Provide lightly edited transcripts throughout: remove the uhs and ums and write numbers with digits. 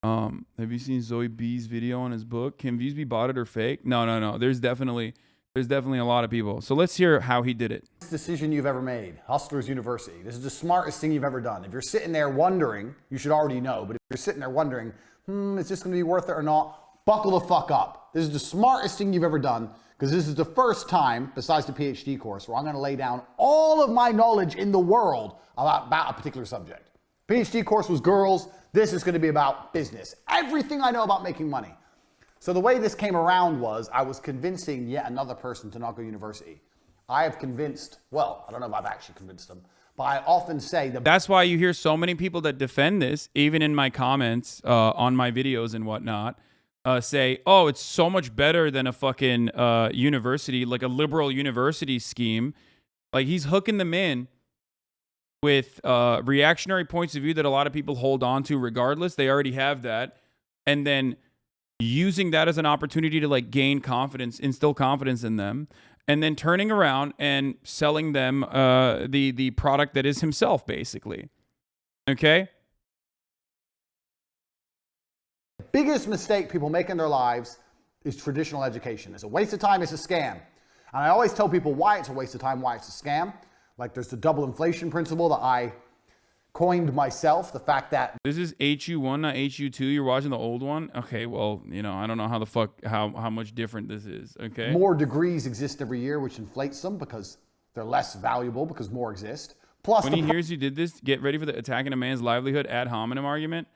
Have you seen Zoe B's video on his book? Can views be botted or fake? No. There's definitely a lot of people. So let's hear how he did it. Decision you've ever made. Hustlers University. This is the smartest thing you've ever done. If you're sitting there wondering, you should already know, but if you're sitting there wondering, is this going to be worth it or not? Buckle the fuck up. This is the smartest thing you've ever done, because this is the first time, besides the PhD course, where I'm going to lay down all of my knowledge in the world about a particular subject. PhD course was girls. This is going to be about business. Everything I know about making money. So the way this came around was I was convincing yet another person to not go to university. I have convinced, well, I don't know if I've actually convinced them, but I often say that. That's why you hear so many people that defend this, even in my comments on my videos and whatnot, say, oh, it's so much better than a fucking university, like a liberal university scheme. Like, he's hooking them in with reactionary points of view that a lot of people hold on to regardless. They already have that. And then using that as an opportunity to like gain confidence, instill confidence in them, and then turning around and selling them the product that is himself, basically. Okay? The biggest mistake people make in their lives is traditional education. It's a waste of time, it's a scam. And I always tell people why it's a waste of time, why it's a scam. Like, there's the double inflation principle that I coined myself. The fact that this is HU1, not HU2. You're watching the old one? Okay, well, you know, I don't know how the fuck, how much different this is, okay? More degrees exist every year, which inflates them because they're less valuable because more exist. Plus, when he hears you did this, get ready for the attacking a man's livelihood ad hominem argument.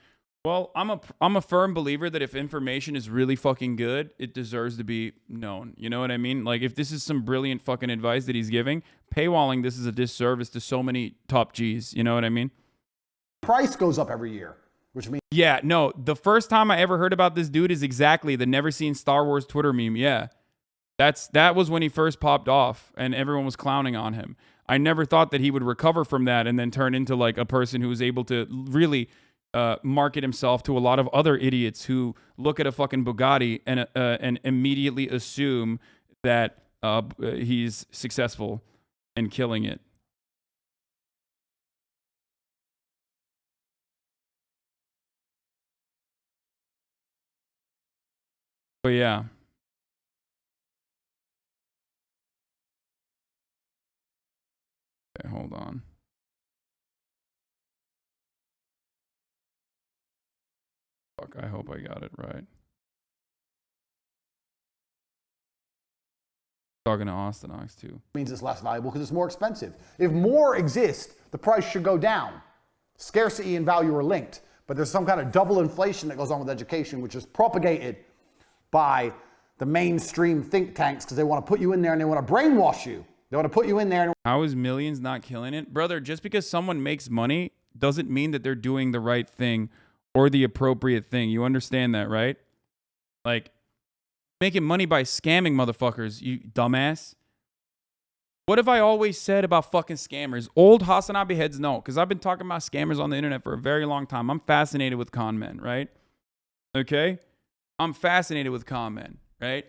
Well, I'm a firm believer that if information is really fucking good, it deserves to be known. You know what I mean? Like, if this is some brilliant fucking advice that he's giving, paywalling this is a disservice to so many top G's. You know what I mean? Price goes up every year, which means... Yeah, no, the first time I ever heard about this dude is exactly the never seen Star Wars Twitter meme. Yeah, that was when he first popped off and everyone was clowning on him. I never thought that he would recover from that and then turn into like a person who was able to really... market himself to a lot of other idiots who look at a fucking Bugatti and immediately assume that he's successful and killing it. But yeah. Okay, hold on. Fuck, I hope I got it right. Talking to Austin Ox too. Means it's less valuable because it's more expensive. If more exist, the price should go down. Scarcity and value are linked, but there's some kind of double inflation that goes on with education, which is propagated by the mainstream think tanks because they want to put you in there and they want to brainwash you. They want to put you in there. And how is millions not killing it? Brother, just because someone makes money doesn't mean that they're doing the right thing or the appropriate thing. You understand that, right? Like, making money by scamming motherfuckers, you dumbass. What have I always said about fucking scammers? Old Hasan heads know, because I've been talking about scammers on the internet for a very long time. I'm fascinated with con men, right? Okay? I'm fascinated with con men, right?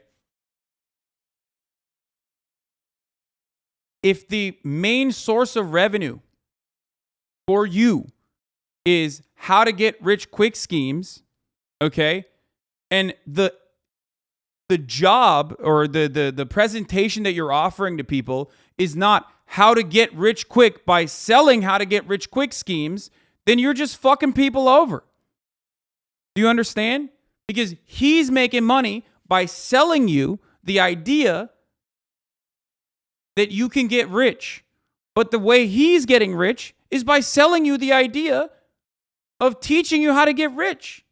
If the main source of revenue for you is how to get rich quick schemes, okay? And the job or the presentation that you're offering to people is not how to get rich quick by selling how to get rich quick schemes, then you're just fucking people over. Do you understand? Because he's making money by selling you the idea that you can get rich. But the way he's getting rich is by selling you the idea of teaching you how to get rich.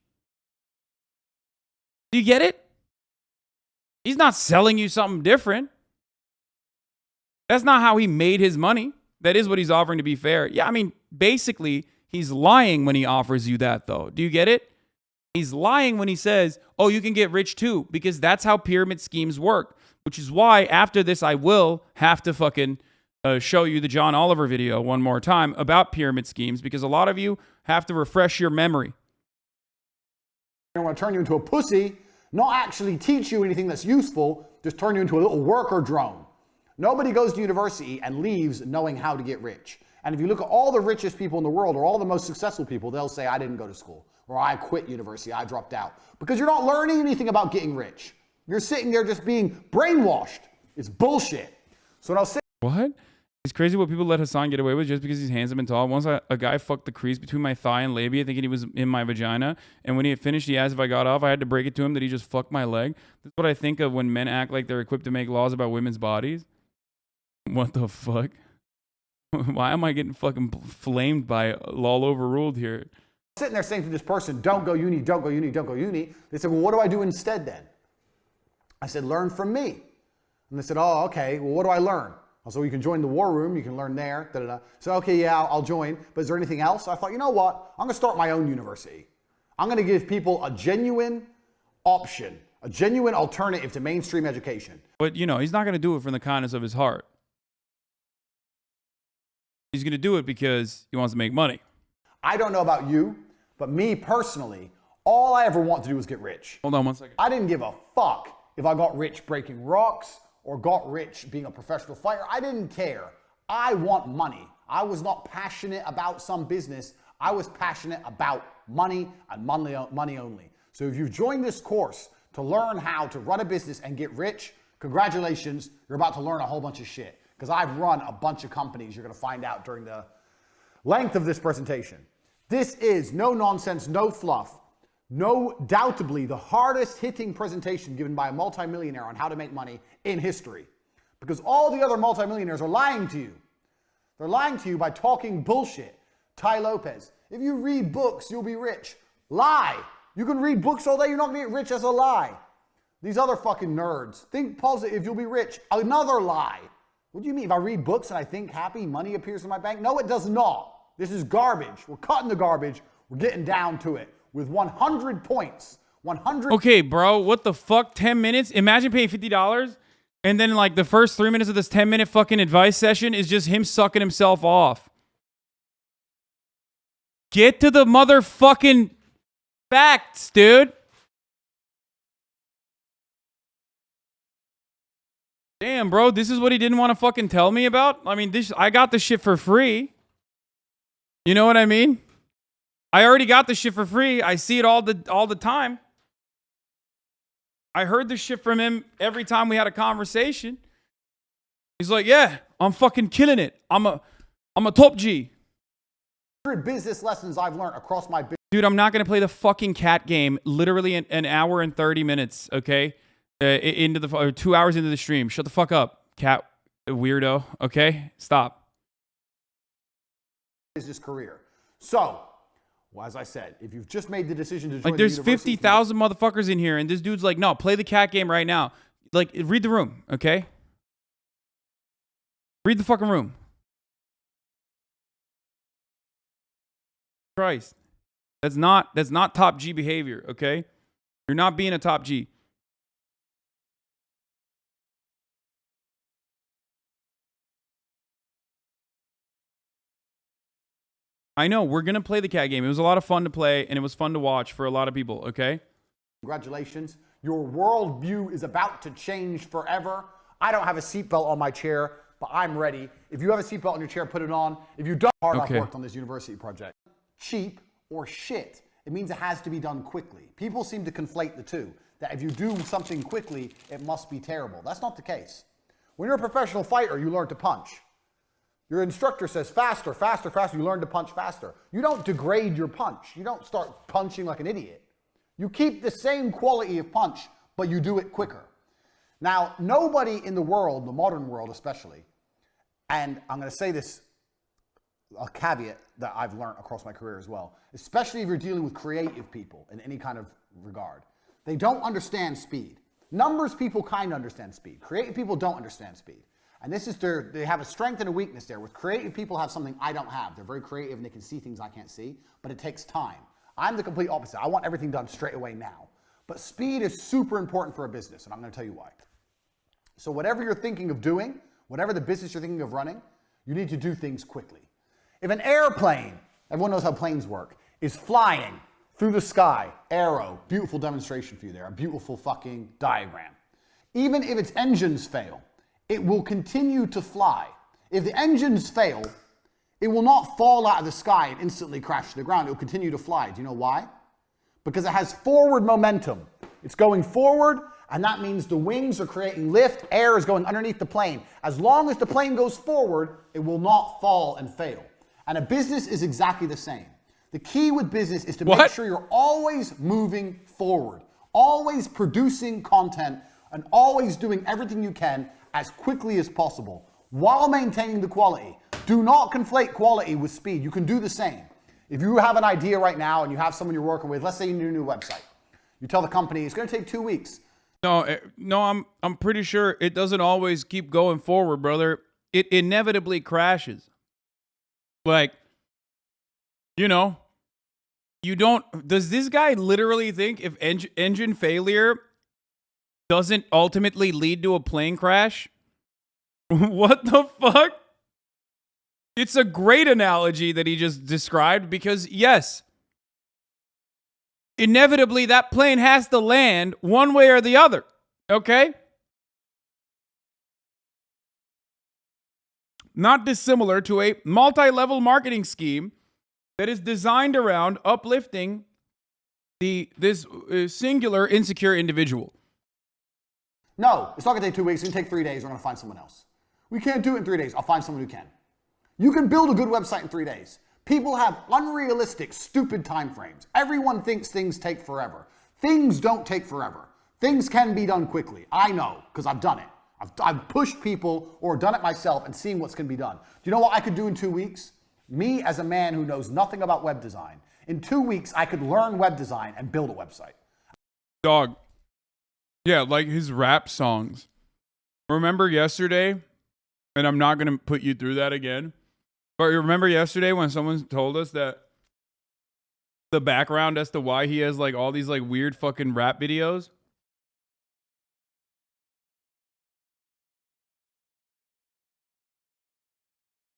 Do you get it? He's not selling you something different. That's not how he made his money. That is what he's offering, to be fair. Yeah, I mean, basically, he's lying when he offers you that, though. Do you get it? He's lying when he says, oh, you can get rich too, because that's how pyramid schemes work, which is why after this, I will have to fucking show you the John Oliver video one more time about pyramid schemes, because a lot of you have to refresh your memory. I want to turn you into a pussy, not actually teach you anything that's useful, just turn you into a little worker drone. Nobody goes to university and leaves knowing how to get rich. And if you look at all the richest people in the world or all the most successful people, they'll say, I didn't go to school, or I quit university, I dropped out. Because you're not learning anything about getting rich. You're sitting there just being brainwashed. It's bullshit. So when I was saying, What? It's crazy what people let Hasan get away with just because he's handsome and tall. Once a guy fucked the crease between my thigh and labia thinking he was in my vagina. And when he had finished, he asked if I got off. I had to break it to him that he just fucked my leg. That's what I think of when men act like they're equipped to make laws about women's bodies. What the fuck? Why am I getting fucking flamed by law overruled here? sitting there saying to this person, don't go uni, don't go uni, don't go uni. They said, well, what do I do instead then? I said, learn from me. And they said, oh, okay, well, what do I learn? So you can join the war room, you can learn there, da-da-da. So, okay, yeah, I'll join, but is there anything else? I thought, you know what? I'm gonna start my own university. I'm gonna give people a genuine option, a genuine alternative to mainstream education. But, you know, he's not gonna do it from the kindness of his heart. He's gonna do it because he wants to make money. I don't know about you, but me personally, all I ever want to do is get rich. Hold on one second. I didn't give a fuck if I got rich breaking rocks or got rich being a professional fighter. I didn't care. I want money. I was not passionate about some business. I was passionate about money and money only. So if you've joined this course to learn how to run a business and get rich, congratulations, you're about to learn a whole bunch of shit. Because I've run a bunch of companies, you're gonna find out during the length of this presentation. This is no nonsense, no fluff, no doubtably the hardest hitting presentation given by a multimillionaire on how to make money in history. Because all the other multimillionaires are lying to you. They're lying to you by talking bullshit. Tai Lopez, if you read books, you'll be rich. Lie. You can read books all day, you're not gonna get rich. As a lie. These other fucking nerds, think positive, you'll be rich. Another lie. What do you mean? If I read books and I think happy, money appears in my bank? No, it does not. This is garbage. We're cutting the garbage. We're getting down to it with 100 points. 100. Okay, bro, what the fuck? 10 minutes? Imagine paying $50 and then like the first 3 minutes of this 10-minute fucking advice session is just him sucking himself off. Get to the motherfucking facts, dude. Damn, bro, this is what he didn't want to fucking tell me about? I mean, I got this shit for free. You know what I mean? I already got this shit for free. I see it all the time. I heard this shit from him every time we had a conversation. He's like, yeah, I'm fucking killing it. I'm a top G. Business lessons I've learned across my business. Dude, I'm not going to play the fucking cat game literally in an hour and 30 minutes, okay? Into the 2 hours into the stream. Shut the fuck up, cat weirdo, okay? Stop. Business career. So, well, as I said, if you've just made the decision to join like, there's the university, 50,000 motherfuckers in here, and this dude's like, no, play the cat game right now. Like, read the room, okay? Read the fucking room. Christ. That's not top G behavior, okay? You're not being a top G. I know, we're going to play the cat game. It was a lot of fun to play, and it was fun to watch for a lot of people, okay? Congratulations. Your worldview is about to change forever. I don't have a seatbelt on my chair, but I'm ready. If you have a seatbelt on your chair, put it on. If you don't, hard I've worked on this university project. Cheap or shit. It means it has to be done quickly. People seem to conflate the two. That if you do something quickly, it must be terrible. That's not the case. When you're a professional fighter, you learn to punch. Your instructor says faster, faster, faster. You learn to punch faster. You don't degrade your punch. You don't start punching like an idiot. You keep the same quality of punch, but you do it quicker. Now, nobody in the world, the modern world especially, and I'm going to say this, a caveat that I've learned across my career as well, especially if you're dealing with creative people in any kind of regard, they don't understand speed. Numbers people kind of understand speed. Creative people don't understand speed. And this is they have a strength and a weakness there. With creative people have something I don't have. They're very creative and they can see things I can't see, but it takes time. I'm the complete opposite. I want everything done straight away now. But speed is super important for a business, and I'm gonna tell you why. So whatever you're thinking of doing, whatever the business you're thinking of running, you need to do things quickly. If an airplane, everyone knows how planes work, is flying through the sky, arrow, beautiful demonstration for you there, a beautiful fucking diagram. Even if its engines fail, it will continue to fly. If the engines fail, It will not fall out of the sky and instantly crash to the ground. It will continue to fly. Do you know why? Because it has forward momentum. It's going forward, and that means the wings are creating lift. Air is going underneath the plane. As long as the plane goes forward, it will not fall and fail. And a business is exactly the same. The key with business is to make sure you're always moving forward, always producing content, and always doing everything you can as quickly as possible while maintaining the quality. Do not conflate quality with speed. You can do the same. If you have an idea right now and you have someone you're working with, let's say you need a new website. You tell the company it's going to take 2 weeks. No, I'm pretty sure it doesn't always keep going forward, brother. It inevitably crashes. Like, you know, does this guy literally think if engine failure doesn't ultimately lead to a plane crash? What the fuck? It's a great analogy that he just described because, yes, inevitably that plane has to land one way or the other, okay? Not dissimilar to a multi-level marketing scheme that is designed around uplifting this singular insecure individual. No, it's not going to take 2 weeks. It's going to take 3 days. We're going to find someone else. We can't do it in 3 days. I'll find someone who can. You can build a good website in 3 days. People have unrealistic, stupid time frames. Everyone thinks things take forever. Things don't take forever. Things can be done quickly. I know, because I've done it. I've pushed people or done it myself and seen what's can be done. Do you know what I could do in 2 weeks? Me, as a man who knows nothing about web design, in 2 weeks, I could learn web design and build a website. Dog. Yeah, like his rap songs. Remember yesterday? And I'm not going to put you through that again. But you remember yesterday when someone told us that the background as to why he has like all these like weird fucking rap videos?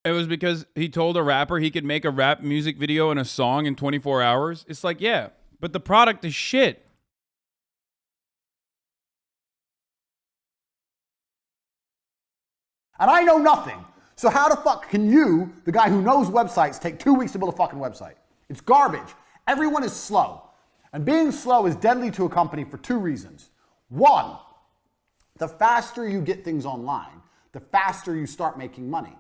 It was because he told a rapper he could make a rap music video and a song in 24 hours. It's like, yeah, but the product is shit. And I know nothing. So how the fuck can you, the guy who knows websites, take 2 weeks to build a fucking website? It's garbage. Everyone is slow. And being slow is deadly to a company for 2 reasons. One, the faster you get things online, the faster you start making money.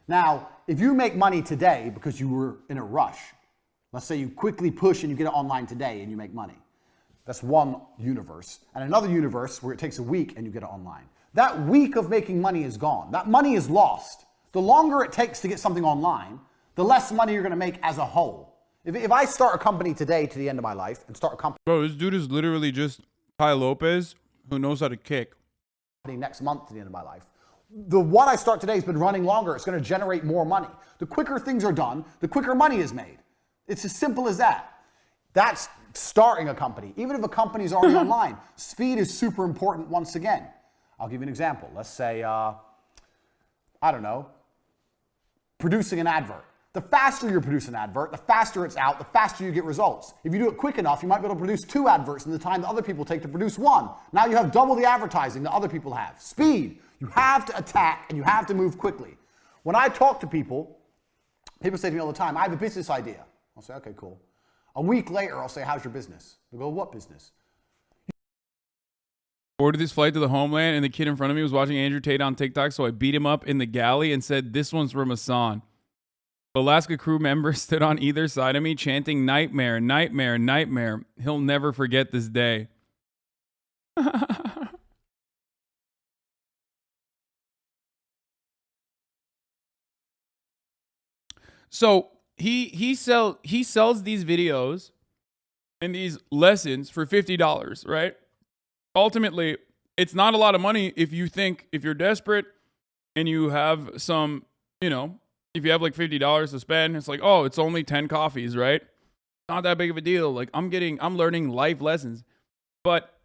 Now, if you make money today because you were in a rush, let's say you quickly push and you get it online today and you make money. That's one universe. And another universe where it takes a week and you get it online. That week of making money is gone. That money is lost. The longer it takes to get something online, the less money you're going to make as a whole. If I start a company today to the end of my life and start a company... Bro, this dude is literally just Ty Lopez who knows how to kick. ...next month to the end of my life. The one I start today has been running longer. It's going to generate more money. The quicker things are done, the quicker money is made. It's as simple as that. That's starting a company. Even if a company is already online, speed is super important once again. I'll give you an example. Let's say, I don't know, producing an advert. The faster you produce an advert, the faster it's out, the faster you get results. If you do it quick enough, you might be able to produce 2 adverts in the time that other people take to produce 1. Now you have double the advertising that other people have. Speed. You have to attack and you have to move quickly. When I talk to people, people say to me all the time, I have a business idea. I'll say, okay, cool. A week later, I'll say, how's your business? They'll go, what business? Ordered this flight to the homeland, and the kid in front of me was watching Andrew Tate on TikTok, so I beat him up in the galley and said, this one's from Hasan. Alaska crew members stood on either side of me chanting, nightmare, nightmare, nightmare. He'll never forget this day. So he sells these videos and these lessons for $50, right? Ultimately, it's not a lot of money if you're desperate and you have some, if you have like $50 to spend, it's like, oh, it's only 10 coffees, right? Not that big of a deal. Like I'm learning life lessons, but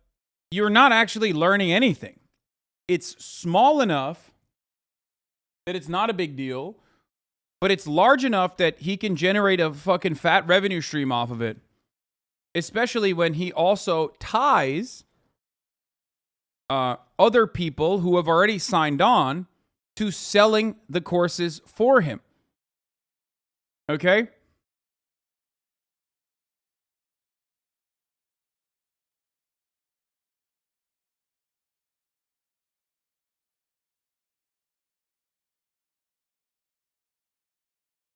you're not actually learning anything. It's small enough that it's not a big deal, but it's large enough that he can generate a fucking fat revenue stream off of it. Especially when he also ties other people who have already signed on to selling the courses for him. Okay?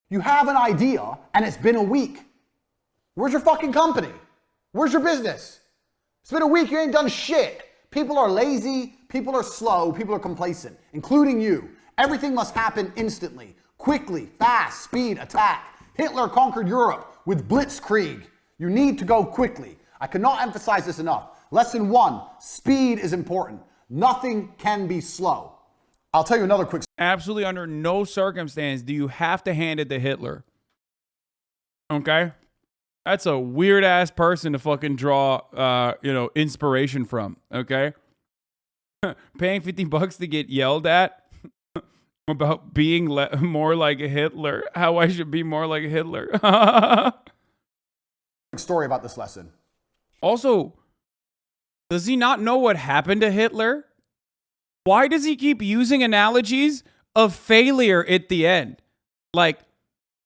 You have an idea and it's been a week. Where's your fucking company? Where's your business? It's been a week, you ain't done shit. People are lazy, people are slow, people are complacent, including you. Everything must happen instantly, quickly, fast, speed, attack. Hitler conquered Europe with blitzkrieg. You need to go quickly. I cannot emphasize this enough. Lesson 1, speed is important. Nothing can be slow. I'll tell you another quick. Absolutely under no circumstance do you have to hand it to Hitler. Okay? That's a weird ass person to fucking draw, inspiration from. Okay? Paying $50 to get yelled at about being more like a Hitler. How I should be more like a Hitler. Story about this lesson. Also, does he not know what happened to Hitler? Why does he keep using analogies of failure at the end? Like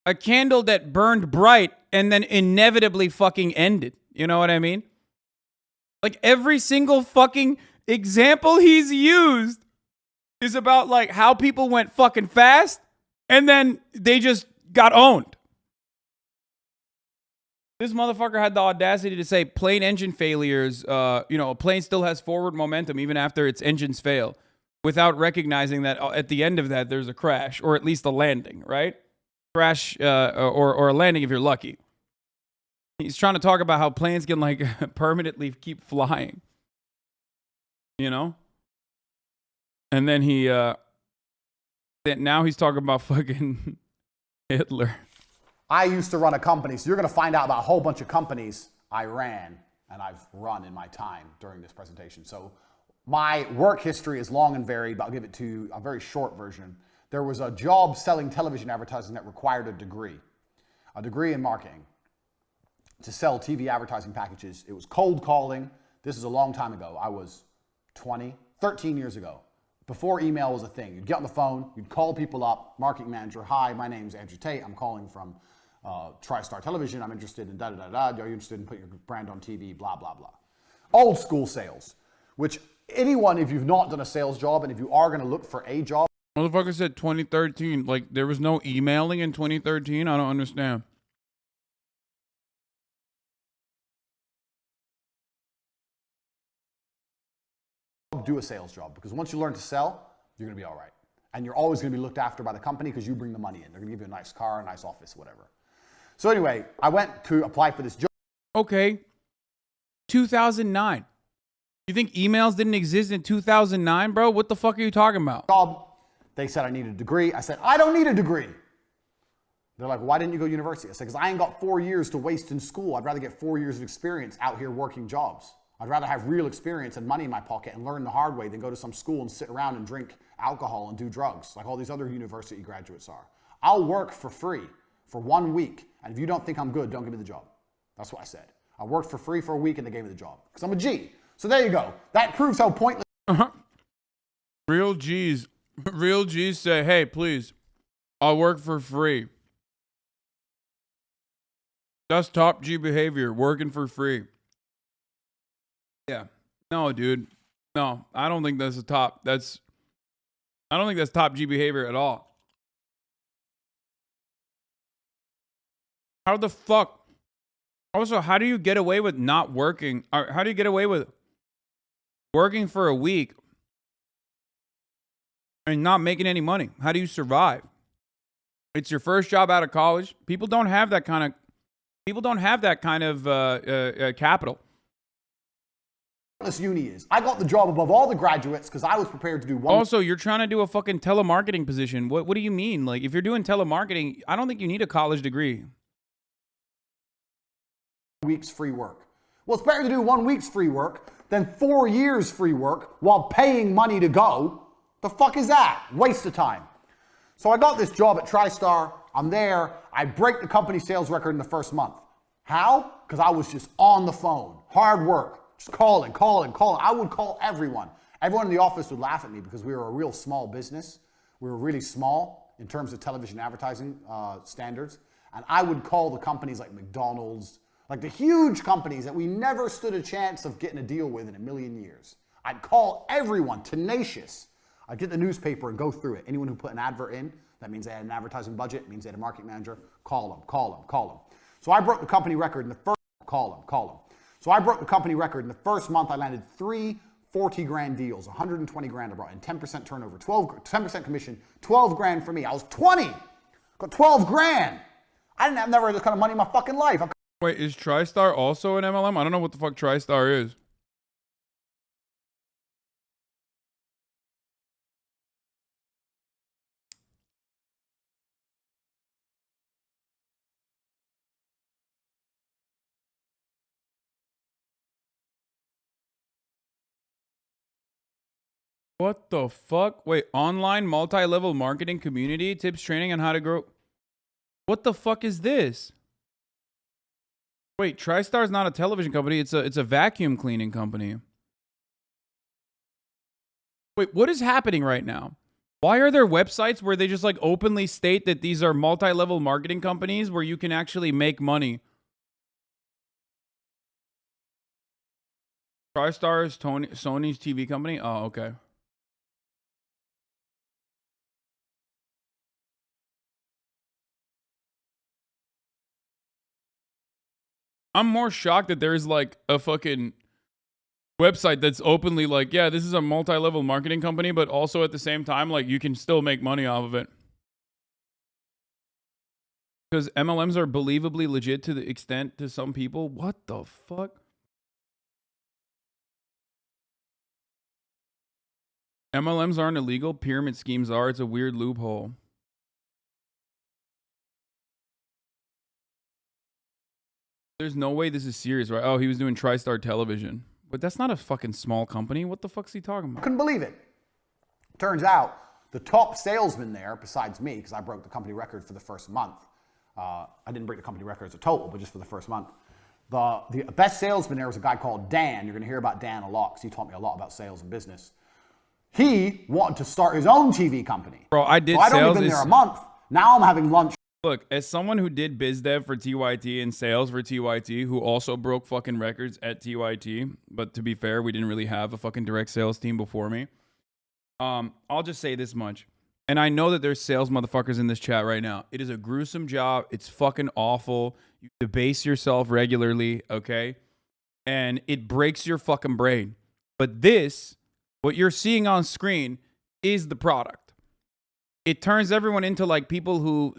a candle that burned bright and then inevitably fucking ended. You know what I mean? Like every single fucking example he's used is about like how people went fucking fast and then they just got owned. This motherfucker had the audacity to say plane engine failures, a plane still has forward momentum even after its engines fail, without recognizing that at the end of that, there's a crash, or at least a landing, right? Crash or a landing if you're lucky. He's trying to talk about how planes can like permanently keep flying, you know? And then now he's talking about fucking Hitler. I used to run a company, so you're going to find out about a whole bunch of companies I ran and I've run in my time during this presentation. So my work history is long and varied, but I'll give it to you a very short version. There was a job selling television advertising that required a degree in marketing to sell TV advertising packages. It was cold calling. This is a long time ago. I was 13 years ago, before email was a thing. You'd get on the phone, you'd call people up, marketing manager, hi, my name's Andrew Tate, I'm calling from TriStar Television, I'm interested in da-da-da-da, are you interested in putting your brand on TV, blah, blah, blah. Old school sales, which anyone, if you've not done a sales job and if you are going to look for a job. Motherfucker said 2013. Like, there was no emailing in 2013? I don't understand. Do a sales job, because once you learn to sell, you're going to be all right. And you're always going to be looked after by the company because you bring the money in. They're going to give you a nice car, a nice office, whatever. So anyway, I went to apply for this job. Okay. 2009. You think emails didn't exist in 2009, bro? What the fuck are you talking about? Job. They said I needed a degree. I said, I don't need a degree. They're like, why didn't you go to university? I said, because I ain't got 4 years to waste in school. I'd rather get 4 years of experience out here working jobs. I'd rather have real experience and money in my pocket and learn the hard way than go to some school and sit around and drink alcohol and do drugs like all these other university graduates are. I'll work for free for 1 week, and if you don't think I'm good, don't give me the job. That's what I said. I worked for free for a week and they gave me the job because I'm a G. So there you go. That proves how pointless. Real G's say, hey, please, I'll work for free. That's top G behavior, working for free. Yeah. No, dude. No, I don't think that's I don't think that's top G behavior at all. How the fuck? Also, how do you get away with not working? Or how do you get away with working for a week and not making any money? How do you survive? It's your first job out of college. People don't have that kind of capital. This uni is. I got the job above all the graduates because I was prepared to do one. Also, you're trying to do a fucking telemarketing position. What do you mean? Like, if you're doing telemarketing, I don't think you need a college degree. Weeks free work. Well, it's better to do 1 week's free work than 4 years free work while paying money to go. The fuck is that? Waste of time. So I got this job at TriStar. I'm there. I break the company sales record in the first month. How? Because I was just on the phone. Hard work. Just calling. I would call everyone. Everyone in the office would laugh at me because we were a real small business. We were really small in terms of television advertising standards. And I would call the companies like McDonald's, like the huge companies that we never stood a chance of getting a deal with in a million years. I'd call everyone, tenacious. I'd get the newspaper and go through it. Anyone who put an advert in, that means they had an advertising budget, means they had a marketing manager, call them. So I broke the company record in the first, call them. So I broke the company record in the first month. I landed 3 40 grand deals, 120 grand I brought in, 10% turnover, 10% commission, 12 grand for me. I was 20, got 12 grand. I didn't have never had this kind of money in my fucking life. Wait, is TriStar also an MLM? I don't know what the fuck TriStar is. What the fuck? Wait, online multi-level marketing community tips training on how to grow. What the fuck is this? Wait, TriStar is not a television company. It's a vacuum cleaning company. Wait, what is happening right now? Why are there websites where they just like openly state that these are multi-level marketing companies where you can actually make money? TriStar is Sony's TV company? Oh, okay. I'm more shocked that there's like a fucking website that's openly like, yeah, this is a multi-level marketing company, but also at the same time, like you can still make money off of it. Because MLMs are believably legit to the extent to some people. What the fuck? MLMs aren't illegal. Pyramid schemes are. It's a weird loophole. There's no way this is serious, right? Oh, he was doing TriStar Television. But that's not a fucking small company. What the fuck's he talking about? Couldn't believe it. Turns out the top salesman there, besides me, because I broke the company record for the first month. I didn't break the company record as a total, but just for the first month. The best salesman there was a guy called Dan. You're going to hear about Dan a lot because he taught me a lot about sales and business. He wanted to start his own TV company. Bro, I did so I'd sales. only been there a month. Now I'm having lunch. Look, as someone who did biz dev for TYT and sales for TYT, who also broke fucking records at TYT, but to be fair, we didn't really have a fucking direct sales team before me. I'll just say this much. And I know that there's sales motherfuckers in this chat right now. It is a gruesome job. It's fucking awful. You debase yourself regularly, okay? And it breaks your fucking brain. But this, what you're seeing on screen, is the product. It turns everyone into like people who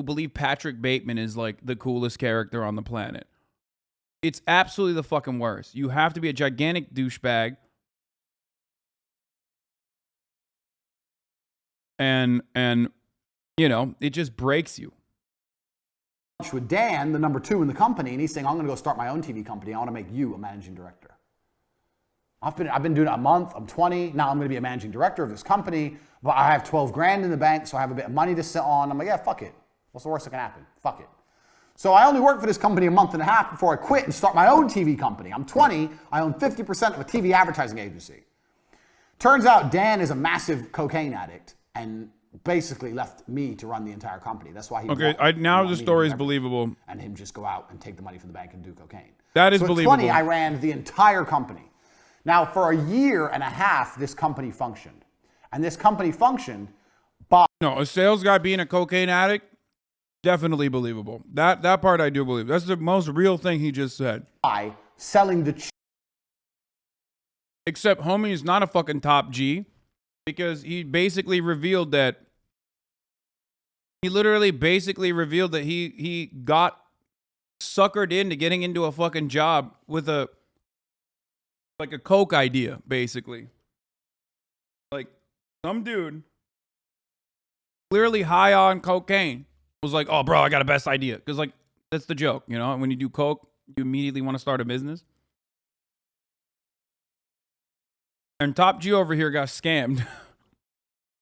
believe Patrick Bateman is like the coolest character on the planet. It's absolutely the fucking worst. You have to be a gigantic douchebag. And you know, it just breaks you. With Dan, the number 2 in the company, and he's saying, I'm going to go start my own TV company. I want to make you a managing director. I've been doing it a month. I'm 20. Now I'm going to be a managing director of this company, but I have 12 grand in the bank, so I have a bit of money to sit on. I'm like, yeah, fuck it. What's the worst that can happen? Fuck it. So I only worked for this company a month and a half before I quit and start my own TV company. I'm 20. I own 50% of a TV advertising agency. Turns out Dan is a massive cocaine addict and basically left me to run the entire company. That's why he now the story is believable. And him just go out and take the money from the bank and do cocaine. That is believable. At 20, I ran the entire company. Now, for a year and a half, this company functioned. And this company functioned by... No, a sales guy being a cocaine addict, definitely believable. That part I do believe. That's the most real thing he just said. By selling the... Except homie is not a fucking top G because he basically revealed that... He literally basically revealed that he got suckered into getting into a fucking job with a... like a coke idea, basically. Like, some dude clearly high on cocaine was like, oh, bro, I got a best idea. Because, like, that's the joke, you know? When you do coke, you immediately want to start a business. And Top G over here got scammed.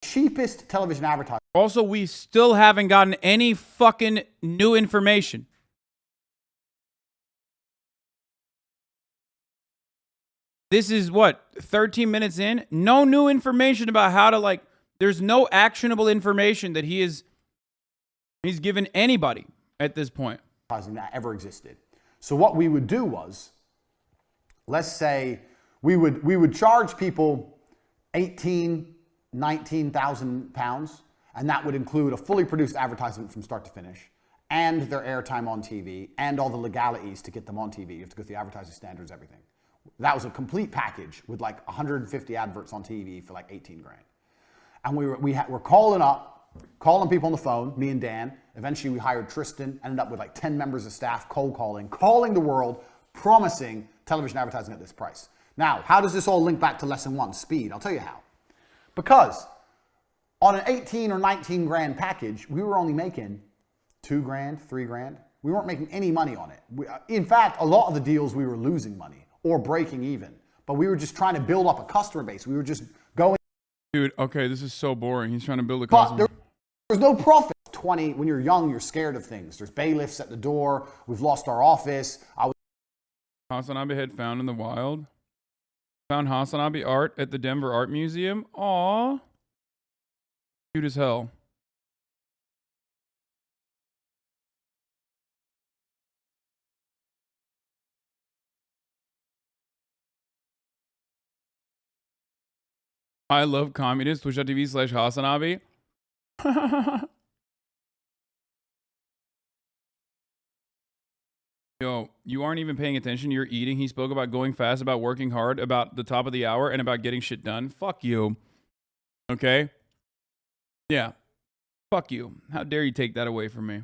Cheapest television advertising. Also, we still haven't gotten any fucking new information. This is what, 13 minutes in? No new information about how to, like, there's no actionable information that he is He's given anybody at this point that ever existed. So what we would do was, let's say we would charge people 18, 19,000 pounds, and that would include a fully produced advertisement from start to finish, and their airtime on TV, and all the legalities to get them on TV. You have to go through the advertising standards, everything. That was a complete package with like 150 adverts on TV for like 18 grand. And we're calling people on the phone, me and Dan. Eventually we hired Tristan, ended up with like 10 members of staff, cold calling the world, promising television advertising at this price. Now, how does this all link back to lesson 1, speed? I'll tell you how. Because on an 18 or 19 grand package, we were only making 2 grand, 3 grand. We weren't making any money on it. In fact, a lot of the deals we were losing money or breaking even. But we were just trying to build up a customer base. We were just going. Dude, okay, this is so boring. He's trying to build a customer. But there's no profit. 20, when you're young, you're scared of things. There's bailiffs at the door. We've lost our office. Hasan Abi head found in the wild. Found Hasan Abi art at the Denver Art Museum. Aww. Cute as hell. I love communists. Twitch.tv/Hasan Abi. Yo, you aren't even paying attention. You're eating. He spoke about going fast, about working hard, about the top of the hour, and about getting shit done. Fuck you. Okay? Yeah. Fuck you. How dare you take that away from me?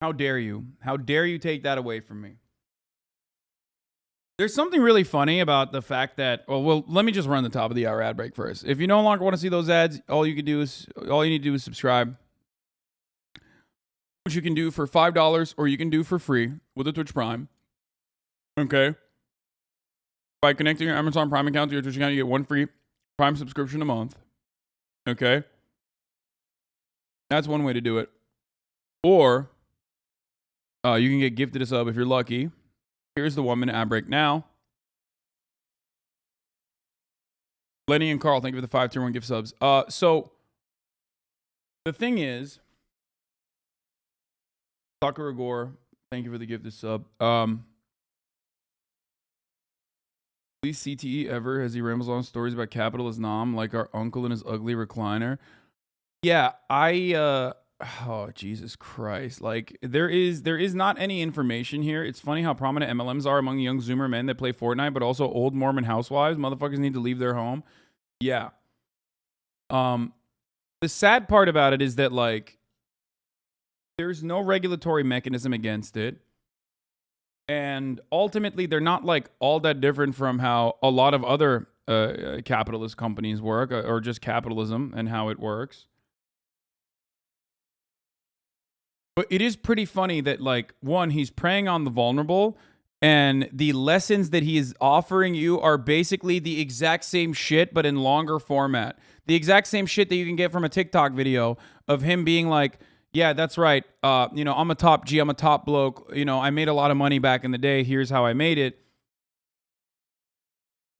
How dare you? How dare you take that away from me? There's something really funny about the fact that, well, let me just run the top of the hour ad break first. If you no longer want to see those ads, all you need to do is subscribe. Which you can do for $5 or you can do for free with a Twitch Prime. Okay. By connecting your Amazon Prime account to your Twitch account, you get 1 free Prime subscription a month. Okay. That's one way to do it. Or you can get gifted a sub if you're lucky. Here's the 1 minute ad break now. Lenny and Carl, thank you for the 5 tier 1 gift subs. So the thing is, Tucker Agor, thank you for the gifted sub. Least CTE ever as he rambles on stories about capitalist nom like our uncle and his ugly recliner. Yeah, oh Jesus Christ. Like there is not any information here. It's funny how prominent MLMs are among young Zoomer men that play Fortnite, but also old Mormon housewives. Motherfuckers need to leave their home. Yeah. The sad part about it is that like there's no regulatory mechanism against it. And ultimately, they're not like all that different from how a lot of other capitalist companies work or just capitalism and how it works. But it is pretty funny that like, one, he's preying on the vulnerable and the lessons that he is offering you are basically the exact same shit, but in longer format. The exact same shit that you can get from a TikTok video of him being like, yeah, that's right. I'm a top G. I'm a top bloke. I made a lot of money back in the day. Here's how I made it.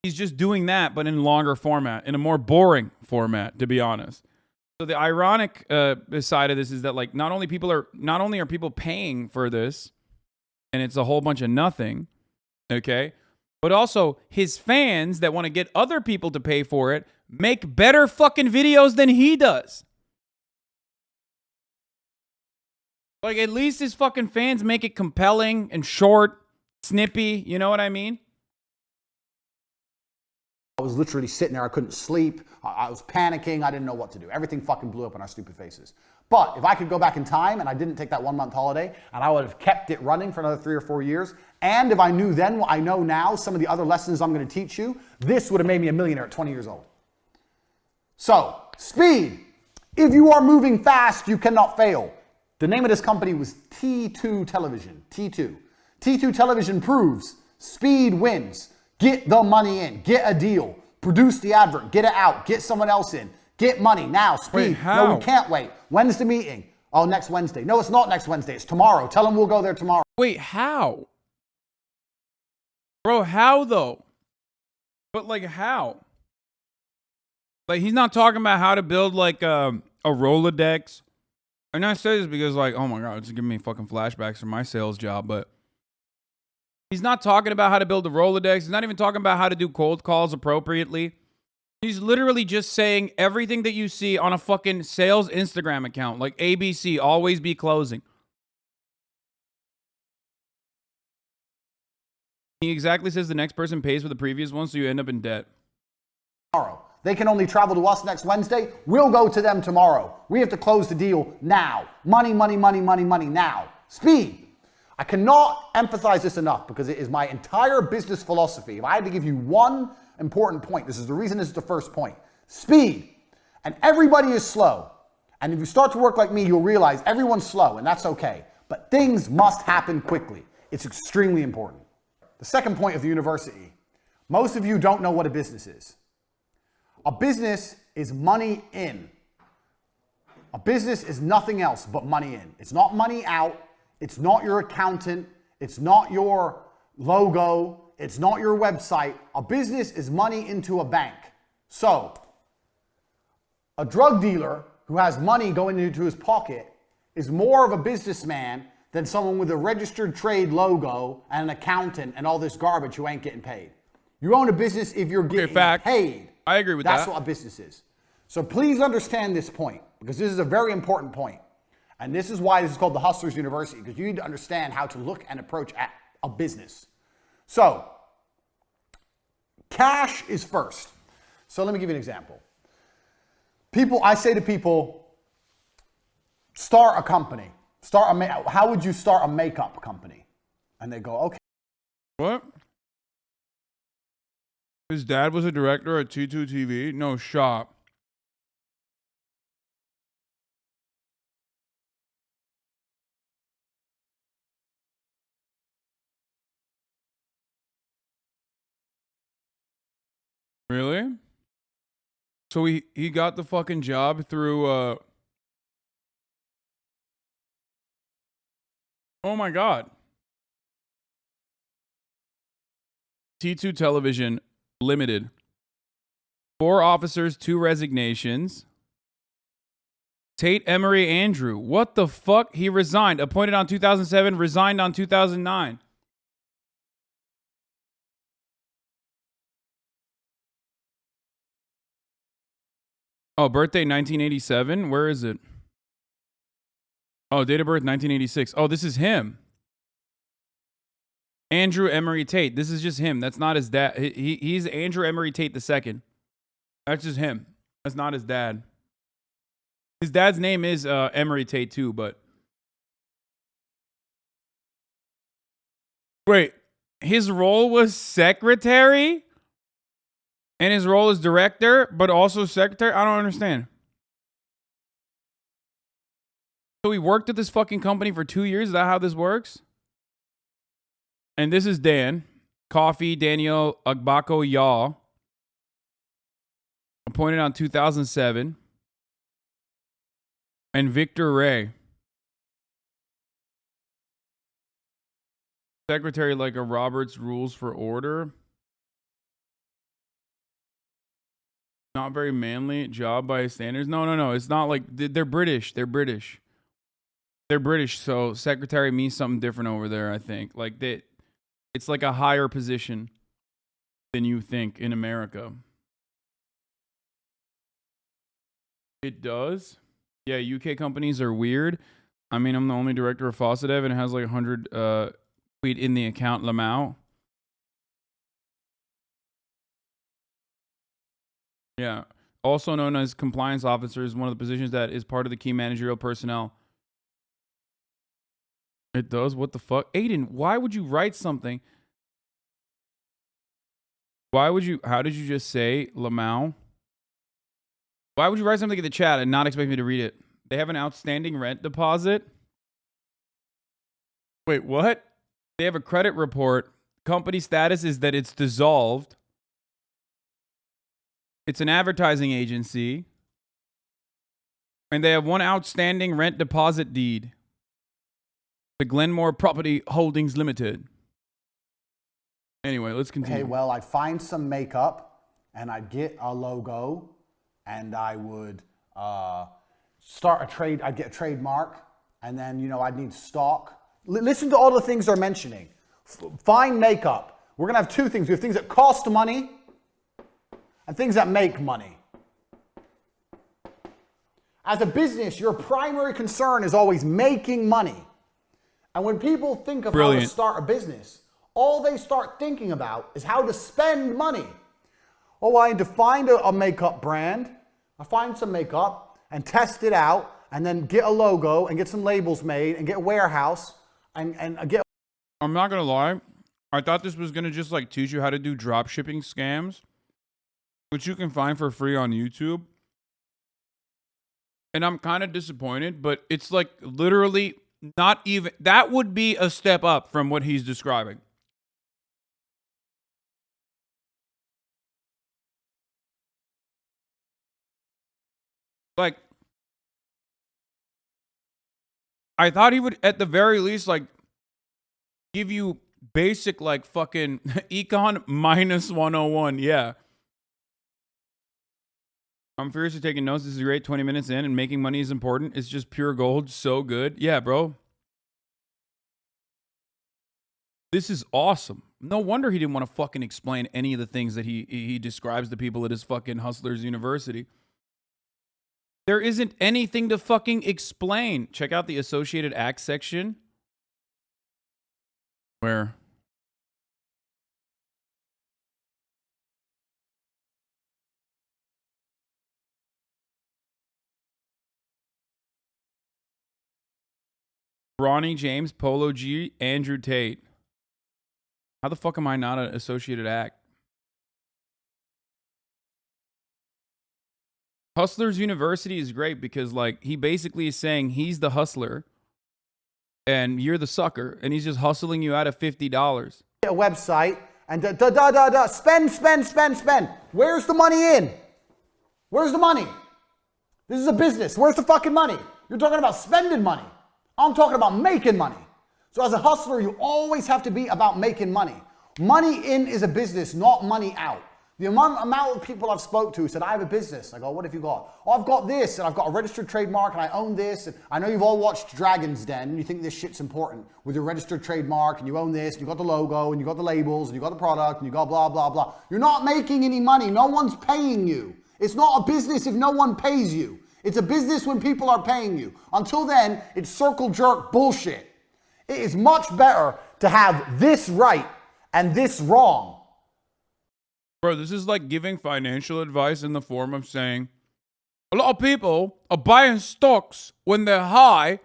He's just doing that, but in longer format, in a more boring format, to be honest. So the ironic side of this is that like not only are people paying for this, and it's a whole bunch of nothing, okay, but also his fans that want to get other people to pay for it make better fucking videos than he does. Like, at least his fucking fans make it compelling and short, snippy. You know what I mean? I was literally sitting there. I couldn't sleep. I was panicking. I didn't know what to do. Everything fucking blew up in our stupid faces. But if I could go back in time and I didn't take that 1 month holiday and I would have kept it running for another 3 or 4 years, and if I knew then what I know now, some of the other lessons I'm going to teach you, this would have made me a millionaire at 20 years old. So, speed. If you are moving fast, you cannot fail. The name of this company was T2 Television. T2. T2 Television proves speed wins. Get the money in. Get a deal. Produce the advert. Get it out. Get someone else in. Get money. Now, speed. Wait, how? No, we can't wait. When's the meeting? Oh, next Wednesday. No, it's not next Wednesday. It's tomorrow. Tell them we'll go there tomorrow. Wait, how? Bro, how though? But like how? Like he's not talking about how to build like a Rolodex And I say this because, like, oh my God, it's giving me fucking flashbacks from my sales job. But he's not talking about how to build a Rolodex. He's not even talking about how to do cold calls appropriately. He's literally just saying everything that you see on a fucking sales Instagram account, like ABC, always be closing. He exactly says the next person pays for the previous one, so you end up in debt. Tomorrow. They can only travel to us next Wednesday. We'll go to them tomorrow. We have to close the deal now. Money, money, money, money, money now. Speed. I cannot emphasize this enough because it is my entire business philosophy. If I had to give you one important point, this is the reason this is the first point. Speed. And everybody is slow. And if you start to work like me, you'll realize everyone's slow, and that's okay. But things must happen quickly. It's extremely important. The second point of the university. Most of you don't know what a business is. A business is money in. A business is nothing else but money in. It's not money out. It's not your accountant. It's not your logo. It's not your website. A business is money into a bank. So, a drug dealer who has money going into his pocket is more of a businessman than someone with a registered trade logo and an accountant and all this garbage who ain't getting paid. You own a business if you're getting paid. I agree with that. That's what a business is. So please understand this point, because this is a very important point. And this is why this is called the Hustlers University, because you need to understand how to look and approach at a business. So, cash is first. So let me give you an example. I say to people, start a company. How would you start a makeup company? And they go, okay. What? His dad was a director at T2 TV? No, shop. Really? So he got the fucking job through, oh my God. T2 Television Limited. 4 officers, 2 resignations. Tate Emery Andrew. What the fuck? He resigned. Appointed on 2007, resigned on 2009. Oh, birthday 1987? Where is it? Oh, date of birth 1986. Oh, this is him. Andrew Emery Tate. This is just him. That's not his dad. He's Andrew Emery Tate II. That's just him. That's not his dad. His dad's name is Emery Tate too, but... Wait. His role was secretary? And his role is director, but also secretary? I don't understand. So he worked at this fucking company for 2 years? Is that how this works? And this is Dan. Coffee, Daniel Agbako Yaw. Appointed on 2007. And Victor Ray. Secretary like a Robert's Rules for Order. Not very manly job by his standards. No. It's not like they're British. They're British. They're British, so secretary means something different over there, I think. Like it's like a higher position than you think in America. It does. Yeah, UK companies are weird. I mean, I'm the only director of Fossadev and it has like 100 tweet in the account Lamau. Yeah. Also known as compliance officer is one of the positions that is part of the key managerial personnel. It does? What the fuck? Aiden, why would you write something? How did you just say Lamau? Why would you write something in the chat and not expect me to read it? They have an outstanding rent deposit? Wait, what? They have a credit report. Company status is that it's dissolved. It's an advertising agency. And they have one outstanding rent deposit deed. The Glenmore Property Holdings Limited. Anyway, let's continue. Okay, well, I'd find some makeup and I'd get a logo and I would start a trade. I'd get a trademark, and then, you know, I'd need stock. Listen to all the things they're mentioning. Find makeup. We're going to have two things. We have things that cost money and things that make money. As a business, your primary concern is always making money. And when people think of how to start a business, all they start thinking about is how to spend money. Oh, I need to find a makeup brand. I find some makeup and test it out, and then get a logo and get some labels made and get a warehouse and get. I'm not gonna lie. I thought this was gonna just like teach you how to do drop shipping scams, which you can find for free on YouTube. And I'm kind of disappointed, but it's like literally not even, that would be a step up from what he's describing. Like, I thought he would at the very least like give you basic like fucking econ minus 101. Yeah. I'm furiously taking notes. This is great. 20 minutes in and making money is important. It's just pure gold. So good. Yeah, bro. This is awesome. No wonder he didn't want to fucking explain any of the things that he describes to people at his fucking Hustlers University. There isn't anything to fucking explain. Check out the associated acts section. Where? Ronnie James, Polo G, Andrew Tate. How the fuck am I not an associated act? Hustlers University is great because like he basically is saying he's the hustler and you're the sucker and he's just hustling you out of $50. Get a website and spend. Where's the money in? Where's the money? This is a business. Where's the fucking money? You're talking about spending money. I'm talking about making money. So as a hustler, you always have to be about making money. Money in is a business, not money out. The amount of people I've spoke to who said, I have a business. I go, what have you got? Oh, I've got this, and I've got a registered trademark, and I own this. And I know you've all watched Dragon's Den, and you think this shit's important with your registered trademark, and you own this, and you got the logo, and you got the labels, and you got the product, and you got blah, blah, blah. You're not making any money. No one's paying you. It's not a business if no one pays you. It's a business when people are paying you. Until then, it's circle jerk bullshit. It is much better to have this right and this wrong. Bro, this is like giving financial advice in the form of saying, a lot of people are buying stocks when they're high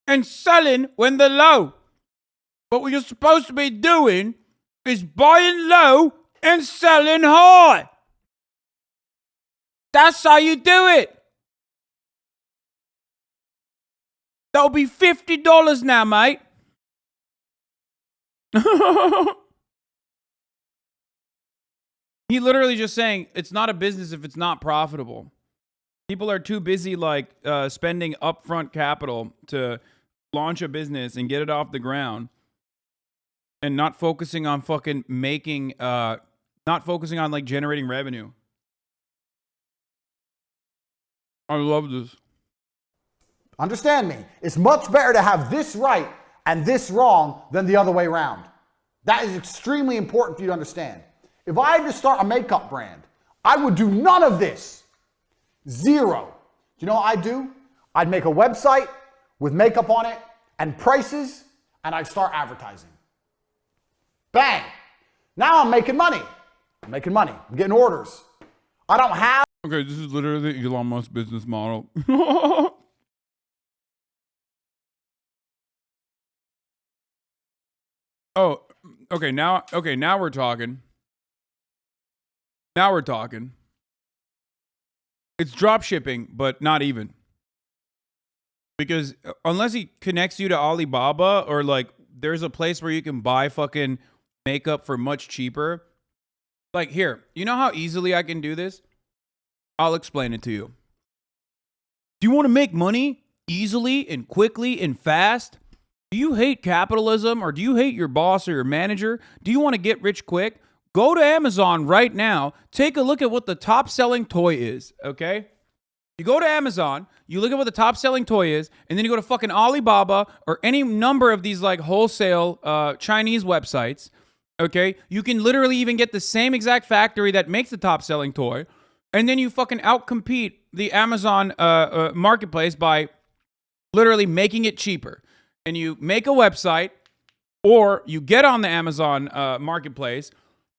and selling when they're low. But what you're supposed to be doing is buying low and selling high. That's how you do it. That'll be $50 now, mate. He literally just saying it's not a business if it's not profitable. People are too busy like spending upfront capital to launch a business and get it off the ground and not focusing on fucking making, not focusing on like generating revenue. I love this. Understand me. It's much better to have this right and this wrong than the other way around. That is extremely important for you to understand. If I had to start a makeup brand, I would do none of this. Zero. Do you know what I'd do? I'd make a website with makeup on it and prices, and I'd start advertising. Bang. Now I'm making money. I'm making money. I'm getting orders. I don't have... Okay, this is literally the Elon Musk business model. Oh, okay, now we're talking. Now we're talking. It's drop shipping, but not even. Because unless he connects you to Alibaba or like there's a place where you can buy fucking makeup for much cheaper. Like here, you know how easily I can do this? I'll explain it to you. Do you want to make money easily and quickly and fast? Do you hate capitalism or do you hate your boss or your manager? Do you want to get rich quick? Go to Amazon right now. Take a look at what the top selling toy is, okay? You go to Amazon, you look at what the top selling toy is, and then you go to fucking Alibaba or any number of these like wholesale Chinese websites. Okay, you can literally even get the same exact factory that makes the top selling toy, and then you fucking outcompete the Amazon marketplace by literally making it cheaper. And you make a website, or you get on the Amazon marketplace,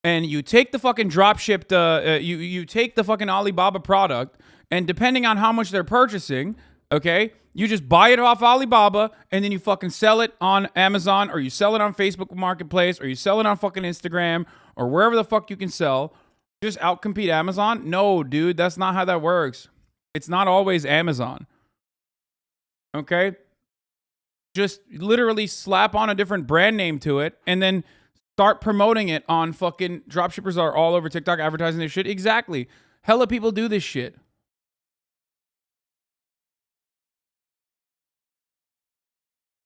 and you take the fucking drop shipped, you take the fucking Alibaba product, and depending on how much they're purchasing, okay, you just buy it off Alibaba, and then you fucking sell it on Amazon, or you sell it on Facebook Marketplace, or you sell it on fucking Instagram, or wherever the fuck you can sell. Just outcompete Amazon? No, dude, that's not how that works. It's not always Amazon. Okay? Just literally slap on a different brand name to it, and then start promoting it on fucking dropshippers are all over TikTok advertising this shit. Exactly. Hella people do this shit.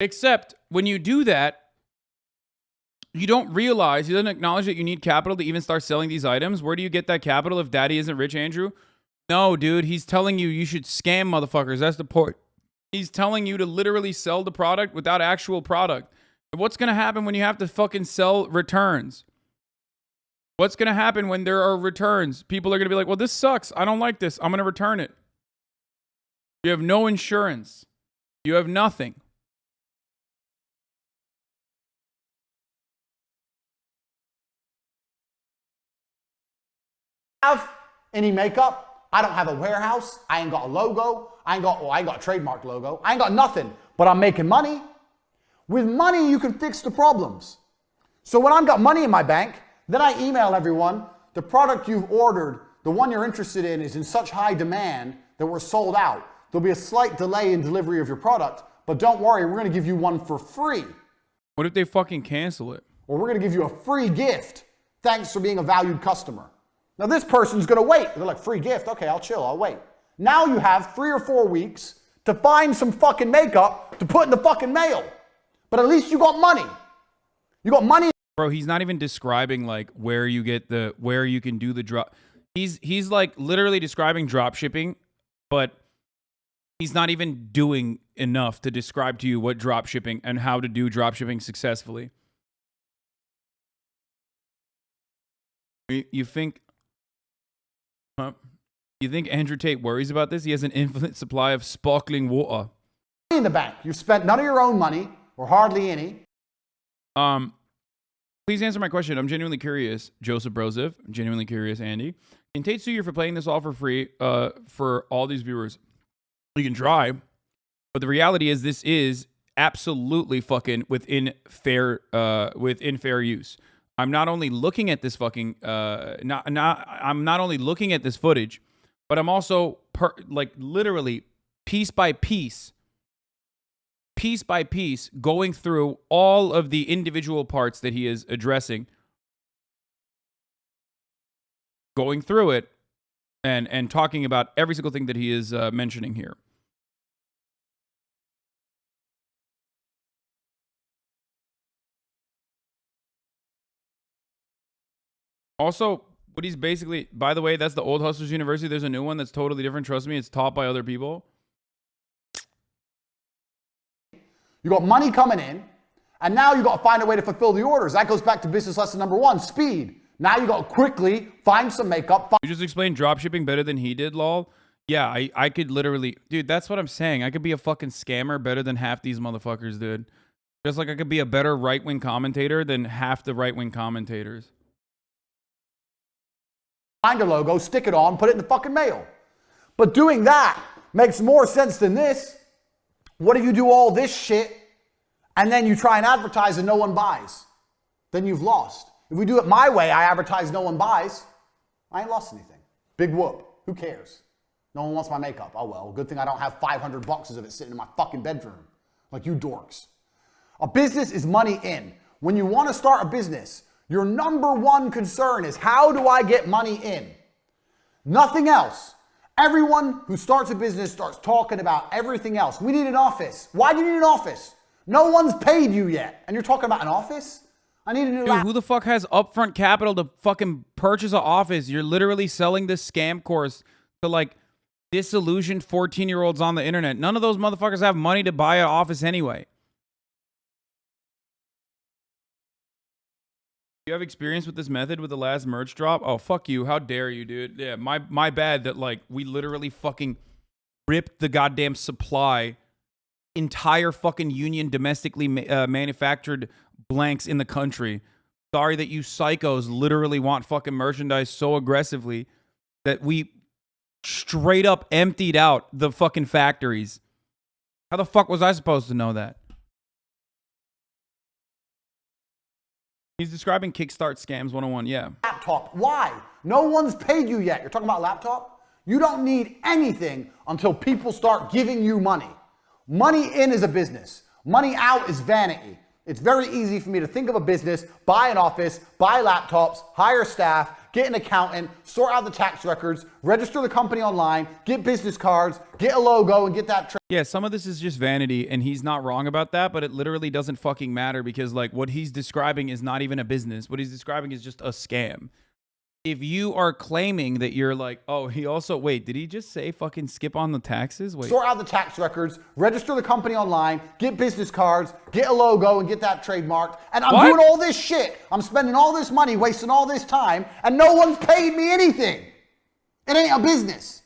Except when you do that, you don't realize, you don't acknowledge that you need capital to even start selling these items. Where do you get that capital if daddy isn't rich, Andrew? No, dude, he's telling you should scam motherfuckers. That's the point. He's telling you to literally sell the product without actual product. What's going to happen when you have to fucking sell returns? What's going to happen when there are returns? People are going to be like, well, this sucks. I don't like this. I'm going to return it. You have no insurance. You have nothing. Have any makeup. I don't have a warehouse. I ain't got a logo. I ain't got a trademark logo. I ain't got nothing, but I'm making money. With money, you can fix the problems. So when I've got money in my bank, then I email everyone, the product you've ordered, the one you're interested in is in such high demand that we're sold out. There'll be a slight delay in delivery of your product, but don't worry, we're going to give you one for free. What if they fucking cancel it? Or we're going to give you a free gift. Thanks for being a valued customer. Now this person's going to wait. They're like, free gift? Okay, I'll chill, I'll wait. Now you have 3 or 4 weeks to find some fucking makeup to put in the fucking mail. But at least you got money. You got money. Bro, he's not even describing like where you can do the drop. He's like literally describing drop shipping, but he's not even doing enough to describe to you what drop shipping and how to do drop shipping successfully. You think Andrew Tate worries about this? He has an infinite supply of sparkling water in the bank. You've spent none of your own money, or hardly any. Please answer my question. I'm genuinely curious, Joseph Brozov. I'm genuinely curious, Andy. Can Tate sue you for playing this all for free for all these viewers? You can try, but the reality is this is absolutely fucking within fair use. I'm not only looking at this fucking I'm not only looking at this footage, but I'm also literally piece by piece going through all of the individual parts that he is addressing, going through it and talking about every single thing that he is mentioning here. Also, what he's basically, by the way, that's the old Hustlers University. There's a new one that's totally different. Trust me, it's taught by other people. You got money coming in, and now you got to find a way to fulfill the orders. That goes back to business lesson number 1, speed. Now you got to quickly find some makeup. You just explained dropshipping better than he did, lol. Yeah, I could literally, dude, that's what I'm saying. I could be a fucking scammer better than half these motherfuckers, dude. Just like I could be a better right-wing commentator than half the right-wing commentators. Find a logo, stick it on, put it in the fucking mail. But doing that makes more sense than this. What if you do all this shit and then you try and advertise and no one buys? Then you've lost. If we do it my way, I advertise, no one buys, I ain't lost anything. Big whoop. Who cares? No one wants my makeup. Oh well, good thing I don't have 500 boxes of it sitting in my fucking bedroom. Like you dorks. A business is money in. When you want to start a business, your number one concern is how do I get money in? Nothing else. Everyone who starts a business starts talking about everything else. We need an office. Why do you need an office? No one's paid you yet. And you're talking about an office? I need a new Dude, who the fuck has upfront capital to fucking purchase an office? You're literally selling this scam course to like disillusioned 14-year-olds on the internet. None of those motherfuckers have money to buy an office anyway. You have experience with this method with the last merch drop? Oh, fuck you. How dare you, dude? Yeah, my bad that, like, we literally fucking ripped the goddamn supply, entire fucking union domestically manufactured blanks in the country. Sorry that you psychos literally want fucking merchandise so aggressively that we straight up emptied out the fucking factories. How the fuck was I supposed to know that? He's describing Kickstart scams 101, yeah. Laptop. Why? No one's paid you yet. You're talking about laptop? You don't need anything until people start giving you money. Money in is a business. Money out is vanity. It's very easy for me to think of a business, buy an office, buy laptops, hire staff, get an accountant, sort out the tax records, register the company online, get business cards, get a logo, and get that. Yeah, some of this is just vanity, and he's not wrong about that, but it literally doesn't fucking matter because, like, what he's describing is not even a business. What he's describing is just a scam. If you are claiming that you're like, oh, he also, wait, did he just say fucking skip on the taxes? Wait. Sort out the tax records, register the company online, get business cards, get a logo, and get that trademarked. And I'm doing all this shit. I'm spending all this money, wasting all this time, and no one's paid me anything. It ain't a business.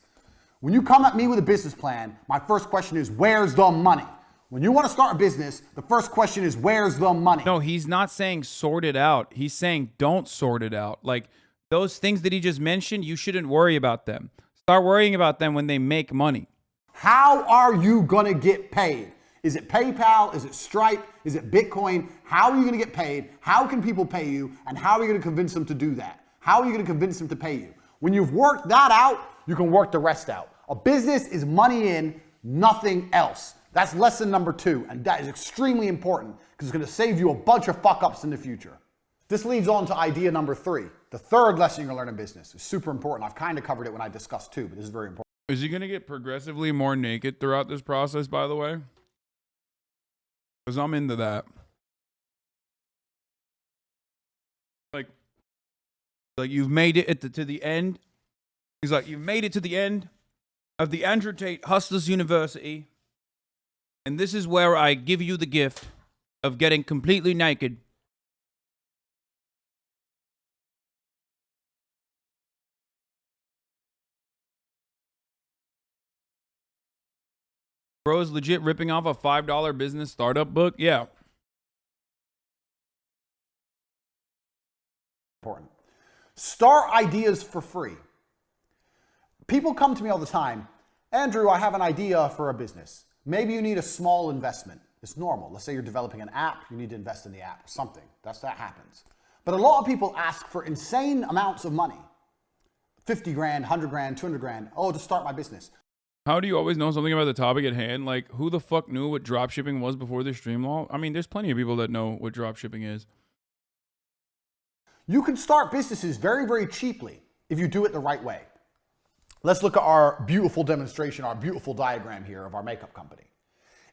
When you come at me with a business plan, my first question is, where's the money? When you want to start a business, the first question is, where's the money? No, he's not saying sort it out. He's saying don't sort it out. Like, those things that he just mentioned, you shouldn't worry about them. Start worrying about them when they make money. How are you going to get paid? Is it PayPal? Is it Stripe? Is it Bitcoin? How are you going to get paid? How can people pay you? And how are you going to convince them to do that? How are you going to convince them to pay you? When you've worked that out, you can work the rest out. A business is money in, nothing else. That's lesson number 2. And that is extremely important because it's going to save you a bunch of fuck ups in the future. This leads on to idea number 3. The third lesson you're going to learn in business is super important. I've kind of covered it when I discussed 2, but this is very important. Is he going to get progressively more naked throughout this process, by the way? Because I'm into that. Like you've made it to the end. He's like, you've made it to the end of the Andrew Tate Hustlers University. And this is where I give you the gift of getting completely naked. Bro is legit ripping off a $5 business startup book. Yeah. Important. Start ideas for free. People come to me all the time. Andrew, I have an idea for a business. Maybe you need a small investment. It's normal. Let's say you're developing an app. You need to invest in the app or something. That happens. But a lot of people ask for insane amounts of money. 50 grand, 100 grand, 200 grand. Oh, to start my business. How do you always know something about the topic at hand? Like, who the fuck knew what dropshipping was before this stream law? I mean, there's plenty of people that know what dropshipping is. You can start businesses very, very cheaply if you do it the right way. Let's look at our beautiful demonstration, our beautiful diagram here of our makeup company.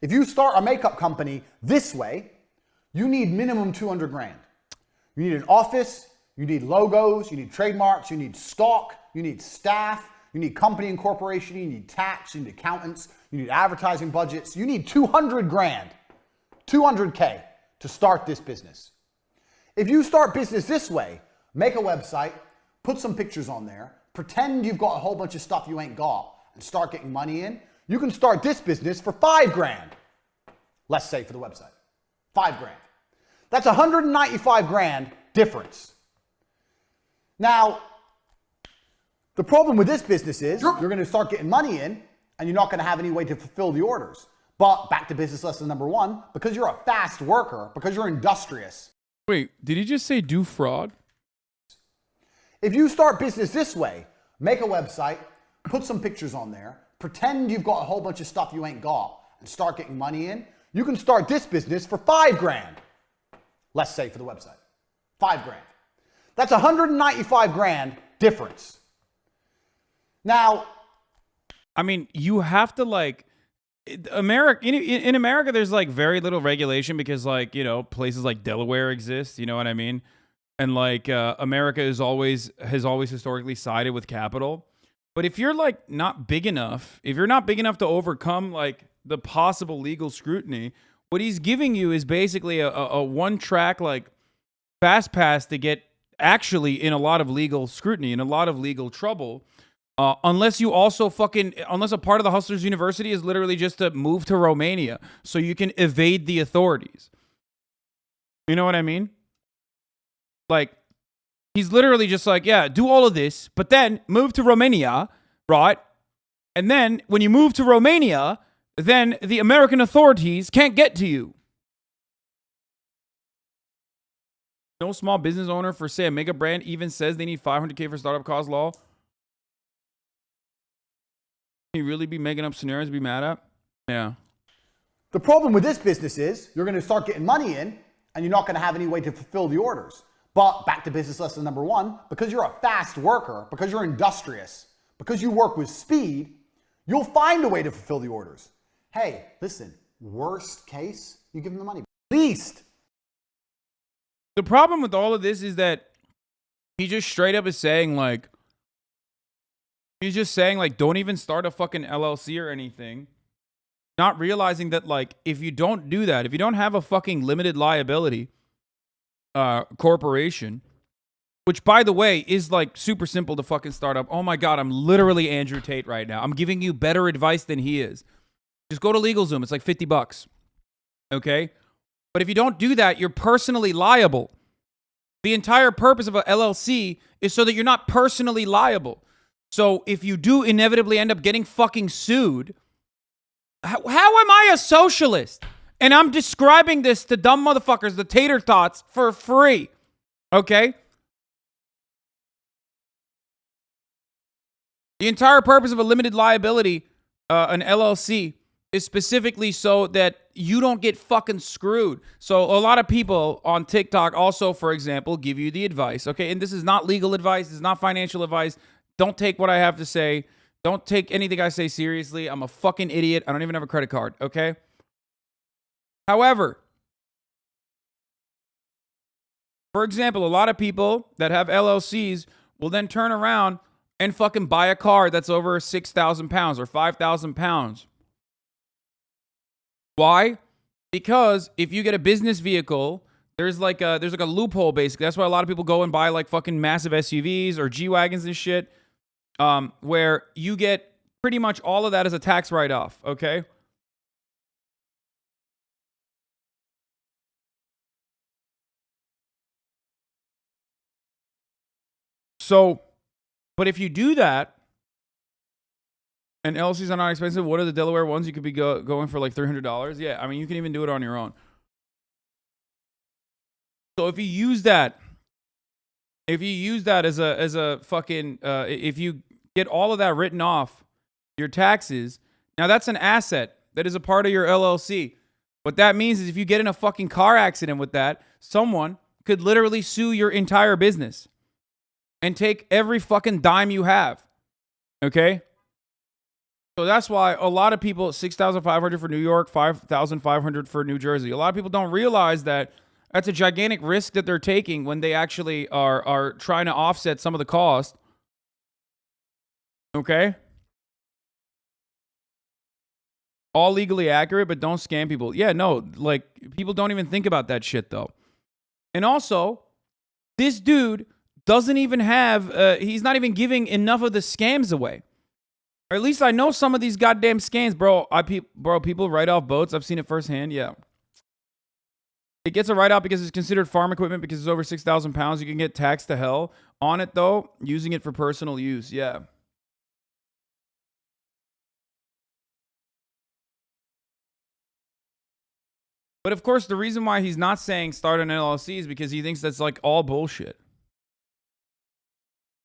If you start a makeup company this way, you need minimum 200 grand. You need an office, you need logos, you need trademarks, you need stock, you need staff, you need company incorporation, you need tax, you need accountants, you need advertising budgets. You need 200 grand, 200K to start this business. If you start business this way, make a website, put some pictures on there, pretend you've got a whole bunch of stuff you ain't got, and start getting money in, you can start this business for 5 grand. Let's say for the website, 5 grand. That's 195 grand difference. Now, the problem with this business is you're going to start getting money in and you're not going to have any way to fulfill the orders. But back to business lesson number 1, because you're a fast worker, because you're industrious. Wait, did he just say do fraud? If you start business this way, make a website, put some pictures on there, pretend you've got a whole bunch of stuff you ain't got, and start getting money in, you can start this business for 5 grand. Let's say for the website, 5 grand. That's 195 grand difference. Now, I mean, you have to like in America, there's like very little regulation because, like, you know, places like Delaware exist. You know what I mean? And like America has always historically sided with capital. But if you're like not big enough, if you're not big enough to overcome like the possible legal scrutiny, what he's giving you is basically a one-track like fast pass to get actually in a lot of legal scrutiny, in a lot of legal trouble. Unless you also unless a part of the Hustlers University is literally just to move to Romania so you can evade the authorities. You know what I mean? Like, he's literally just like, yeah, do all of this, but then move to Romania, right? And then when you move to Romania, then the American authorities can't get to you. No small business owner for, say, a mega brand even says they need $500K for startup cost law. Can you really be making up scenarios to be mad at? Yeah. The problem with this business is you're going to start getting money in and you're not going to have any way to fulfill the orders. But back to business lesson number 1, because you're a fast worker, because you're industrious, because you work with speed, you'll find a way to fulfill the orders. Hey, listen, worst case, you give them the money. Least. The problem with all of this is that he just straight up is saying like, don't even start a fucking LLC or anything. Not realizing that, like, if you don't do that, if you don't have a fucking limited liability corporation, which, by the way, is, like, super simple to fucking start up. Oh, my God, I'm literally Andrew Tate right now. I'm giving you better advice than he is. Just go to LegalZoom. It's like $50. Okay? But if you don't do that, you're personally liable. The entire purpose of a LLC is so that you're not personally liable. So if you do inevitably end up getting fucking sued, how am I a socialist? And I'm describing this to dumb motherfuckers, the tater tots, for free. Okay? The entire purpose of a limited liability, an LLC, is specifically so that you don't get fucking screwed. So a lot of people on TikTok also, for example, give you the advice. Okay? And this is not legal advice. This is not financial advice. Don't take what I have to say. Don't take anything I say seriously. I'm a fucking idiot. I don't even have a credit card, okay? However, for example, a lot of people that have LLCs will then turn around and fucking buy a car that's over 6,000 pounds or 5,000 pounds. Why? Because if you get a business vehicle, there's like a loophole basically. That's why a lot of people go and buy like fucking massive SUVs or G-Wagons and shit. Where you get pretty much all of that as a tax write-off, okay? So, but if you do that, and LLCs are not expensive, what are the Delaware ones? You could be going for like $300. Yeah, I mean, you can even do it on your own. So if you use that as a fucking, if you get all of that written off your taxes, now that's an asset that is a part of your LLC. What that means is if you get in a fucking car accident with that, someone could literally sue your entire business and take every fucking dime you have. Okay? So that's why a lot of people, 6,500 for New York, 5,500 for New Jersey. A lot of people don't realize that that's a gigantic risk that they're taking when they actually are trying to offset some of the cost. Okay? All legally accurate, but don't scam people. Yeah, no, like, people don't even think about that shit, though. And also, this dude doesn't even have, he's not even giving enough of the scams away. Or at least I know some of these goddamn scams, bro. People write off boats. I've seen it firsthand, yeah. It gets a write-off because it's considered farm equipment because it's over 6,000 pounds. You can get taxed to hell on it, though, using it for personal use, yeah. But of course, the reason why he's not saying start an LLC is because he thinks that's like all bullshit.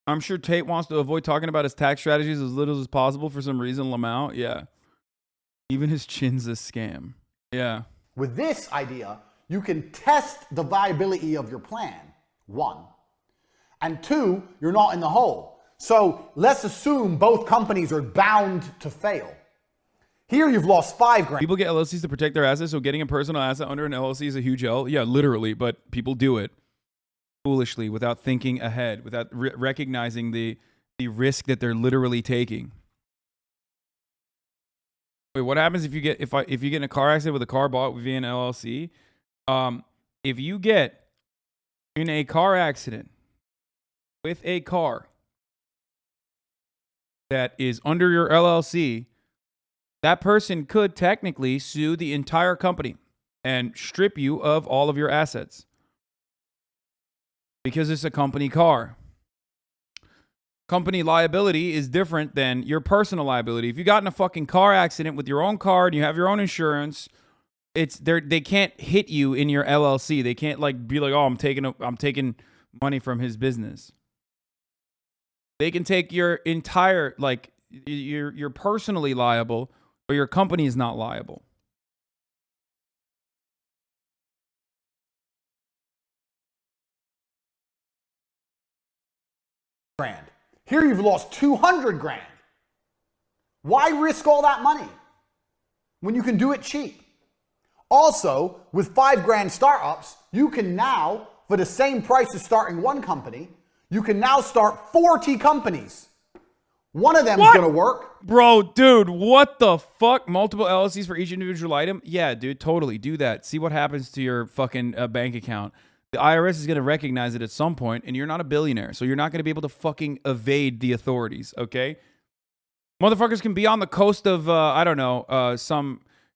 I'm sure Tate wants to avoid talking about his tax strategies as little as possible for some reason. Lamau, yeah. Even his chin's a scam. Yeah. With this idea, you can test the viability of your plan, 1. And 2, you're not in the hole. So let's assume both companies are bound to fail. Here you've lost $5,000. People get LLCs to protect their assets, so getting a personal asset under an LLC is a huge L. Yeah, literally, but people do it foolishly without thinking ahead, without recognizing the the risk that they're literally taking. Wait, what happens if you get if you get in a car accident with a car bought via an LLC? If you get in a car accident with a car that is under your LLC, that person could technically sue the entire company and strip you of all of your assets because it's a company car. Company liability is different than your personal liability. If you got in a fucking car accident with your own car and you have your own insurance, they can't hit you in your LLC. They can't like be like, oh, I'm taking money from his business. They can take your entire, like, you're personally liable, but your company is not liable. Grand. Here you've lost 200 grand. Why risk all that money when you can do it cheap? Also, with 5 grand startups, you can now, for the same price as starting one company, you can now start 40 companies. One of them is going to work. Bro, dude, what the fuck? Multiple LLCs for each individual item? Yeah, dude, totally. Do that. See what happens to your fucking bank account. The IRS is going to recognize it at some point, and you're not a billionaire, so you're not going to be able to fucking evade the authorities, okay? Motherfuckers can be on the coast of, I don't know,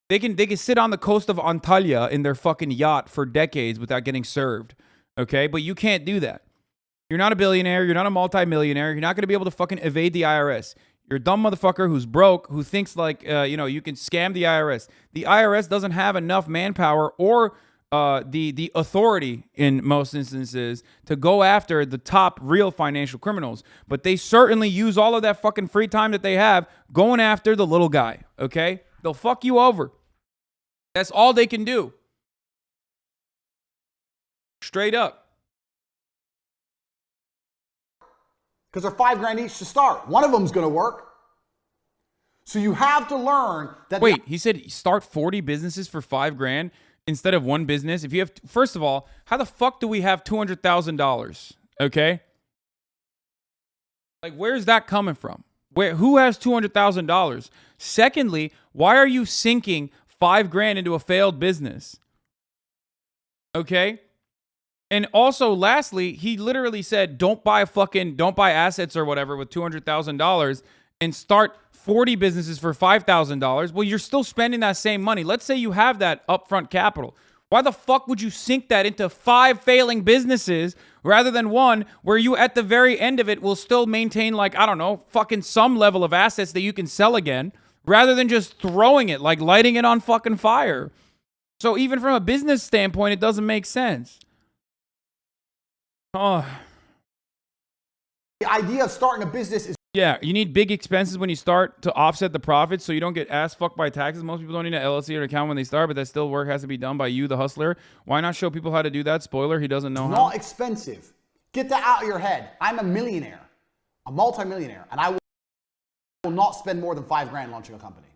they can sit on the coast of Antalya in their fucking yacht for decades without getting served, okay? But you can't do that. You're not a billionaire. You're not a multimillionaire. You're not going to be able to fucking evade the IRS. You're a dumb motherfucker who's broke, who thinks like, you can scam the IRS. The IRS doesn't have enough manpower or the authority in most instances to go after the top real financial criminals. But they certainly use all of that fucking free time that they have going after the little guy, okay? They'll fuck you over. That's all they can do. Straight up. Because they're 5 grand each to start. One of them's going to work. So you have to learn that. Wait, he said start 40 businesses for 5 grand instead of one business. If you have, first of all, how the fuck do we have $200,000? Okay. Like, where's that coming from? Who has $200,000? Secondly, why are you sinking 5 grand into a failed business? Okay. And also, lastly, he literally said, don't buy assets or whatever with $200,000 and start 40 businesses for $5,000. Well, you're still spending that same money. Let's say you have that upfront capital. Why the fuck would you sink that into 5 failing businesses rather than one where you at the very end of it will still maintain, like, I don't know, fucking some level of assets that you can sell again rather than just throwing it, like lighting it on fucking fire? So even from a business standpoint, it doesn't make sense. Oh. The idea of starting a business is. Yeah, you need big expenses when you start to offset the profits so you don't get ass fucked by taxes. Most people don't need an LLC or an account when they start, but that still work has to be done by you, the hustler. Why not show people how to do that? Spoiler, he doesn't know how. Not expensive. Get that out of your head. I'm a millionaire, a multimillionaire, and I will not spend more than 5 grand launching a company.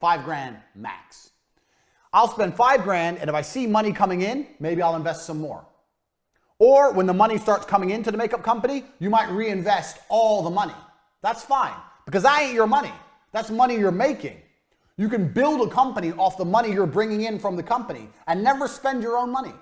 5 grand max. I'll spend 5 grand, and if I see money coming in, maybe I'll invest some more. Or when the money starts coming into the makeup company, you might reinvest all the money. That's fine, because that ain't your money. That's money you're making. You can build a company off the money you're bringing in from the company and never spend your own money.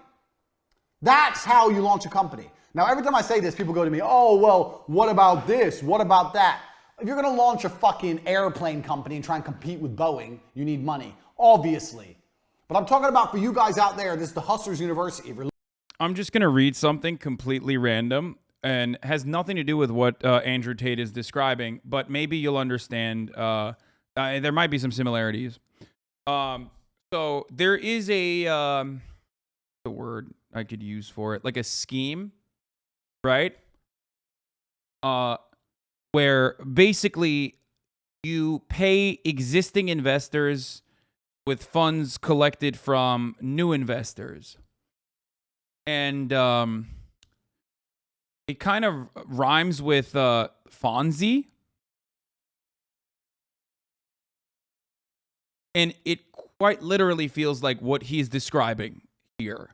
That's how you launch a company. Now, every time I say this, people go to me, oh, well, what about this? What about that? If you're going to launch a fucking airplane company and try and compete with Boeing, you need money, obviously. But I'm talking about for you guys out there, this is the Hustlers University. If you're I'm just going to read something completely random and has nothing to do with what Andrew Tate is describing, but maybe you'll understand. There might be some similarities. So there is the word I could use for it, like a scheme, right? Where basically you pay existing investors with funds collected from new investors. And it kind of rhymes with Fonzie. And it quite literally feels like what he's describing here.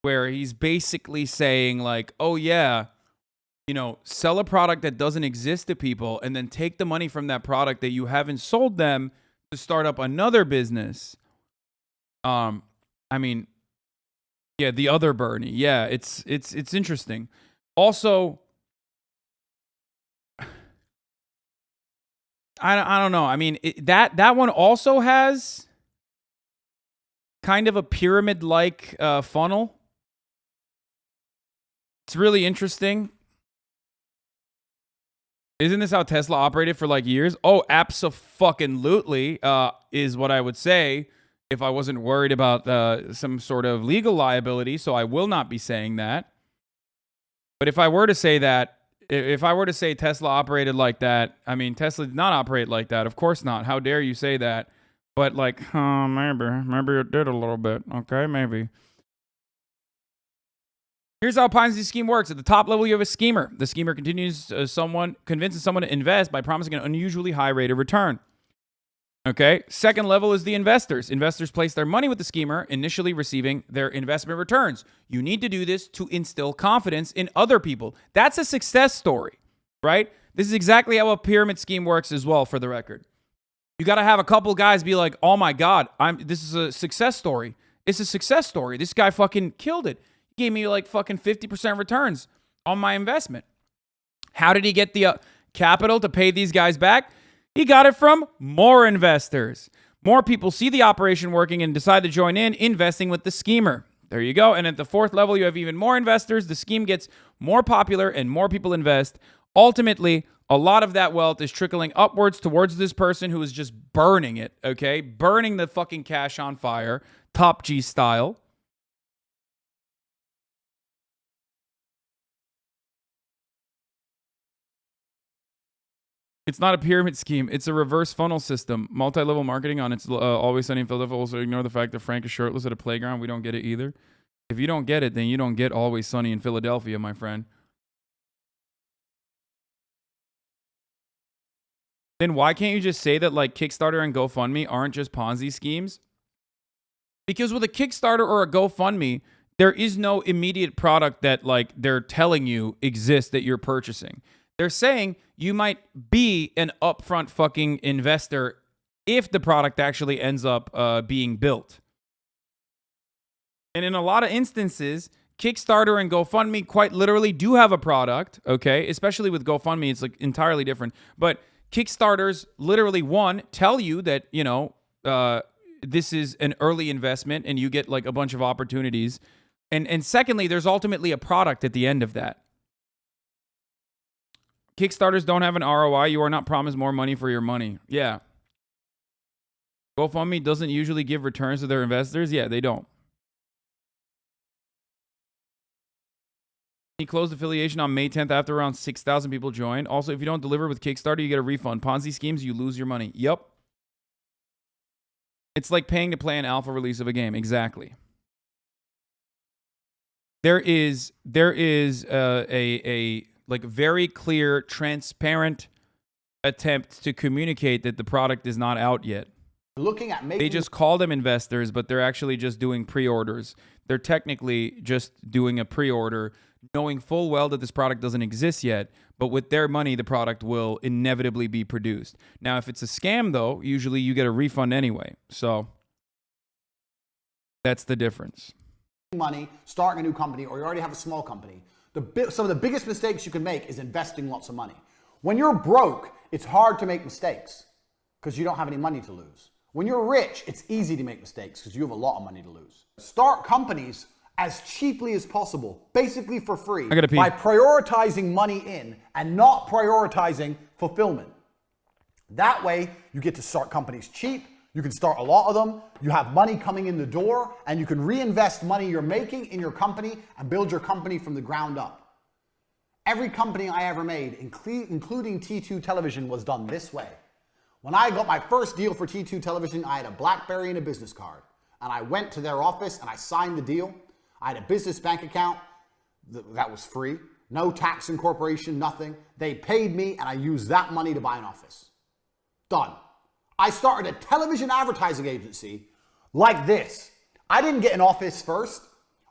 Where he's basically saying like, oh yeah, sell a product that doesn't exist to people and then take the money from that product that you haven't sold them to start up another business. I mean, yeah, the other Bernie. Yeah, it's interesting. Also, I don't know. I mean, that one also has kind of a pyramid-like funnel. It's really interesting. Isn't this how Tesla operated for like years? Oh, abso-fucking-lutely is what I would say if I wasn't worried about some sort of legal liability. So I will not be saying that. But if I were to say that, if I were to say Tesla operated like that, I mean, Tesla did not operate like that. Of course not. How dare you say that? But like, maybe it did a little bit. Okay, maybe. Here's how a Ponzi scheme works. At the top level, you have a schemer. The schemer convinces someone to invest by promising an unusually high rate of return. Okay. Second level is the investors. Investors place their money with the schemer, initially receiving their investment returns. You need to do this to instill confidence in other people. That's a success story, right? This is exactly how a pyramid scheme works as well, for the record. You got to have a couple guys be like, oh my God, this is a success story. It's a success story. This guy fucking killed it. He gave me like fucking 50% returns on my investment. How did he get the capital to pay these guys back? He got it from more investors. More people see the operation working and decide to join in, investing with the schemer. There you go. And at the fourth level, you have even more investors. The scheme gets more popular and more people invest. Ultimately, a lot of that wealth is trickling upwards towards this person who is just burning it, okay? Burning the fucking cash on fire, Top G style. It's not a pyramid scheme. It's a reverse funnel system. Multi-level marketing on It's Always Sunny in Philadelphia. Also ignore the fact that Frank is shirtless at a playground. We don't get it either. If you don't get it, then you don't get Always Sunny in Philadelphia, my friend. Then why can't you just say that like Kickstarter and GoFundMe aren't just Ponzi schemes? Because with a Kickstarter or a GoFundMe, there is no immediate product that like they're telling you exists that you're purchasing. They're saying you might be an upfront fucking investor if the product actually ends up being built. And in a lot of instances, Kickstarter and GoFundMe quite literally do have a product, okay? Especially with GoFundMe, it's like entirely different. But Kickstarters literally, one, tell you that, this is an early investment and you get like a bunch of opportunities. And secondly, there's ultimately a product at the end of that. Kickstarters don't have an ROI. You are not promised more money for your money. Yeah. GoFundMe doesn't usually give returns to their investors. Yeah, they don't. He closed affiliation on May 10th after around 6,000 people joined. Also, if you don't deliver with Kickstarter, you get a refund. Ponzi schemes, you lose your money. Yep. It's like paying to play an alpha release of a game. Exactly. There is a like very clear, transparent attempt to communicate that the product is not out yet. Looking at They just call them investors, but they're actually just doing pre-orders. They're technically just doing a pre-order, knowing full well that this product doesn't exist yet, but with their money, the product will inevitably be produced. Now, if it's a scam, though, usually you get a refund anyway. So that's the difference. Money, starting a new company, or you already have a small company, some of the biggest mistakes you can make is investing lots of money. When you're broke, it's hard to make mistakes because you don't have any money to lose. When you're rich, it's easy to make mistakes because you have a lot of money to lose. Start companies as cheaply as possible, basically for free, by prioritizing money in and not prioritizing fulfillment. That way, you get to start companies cheap. You can start a lot of them. You have money coming in the door, and you can reinvest money you're making in your company and build your company from the ground up. Every company I ever made, including T2 Television, was done this way. When I got my first deal for T2 Television, I had a BlackBerry and a business card. And I went to their office and I signed the deal. I had a business bank account that was free. No tax incorporation, nothing. They paid me and I used that money to buy an office. Done. I started a television advertising agency like this. I didn't get an office first.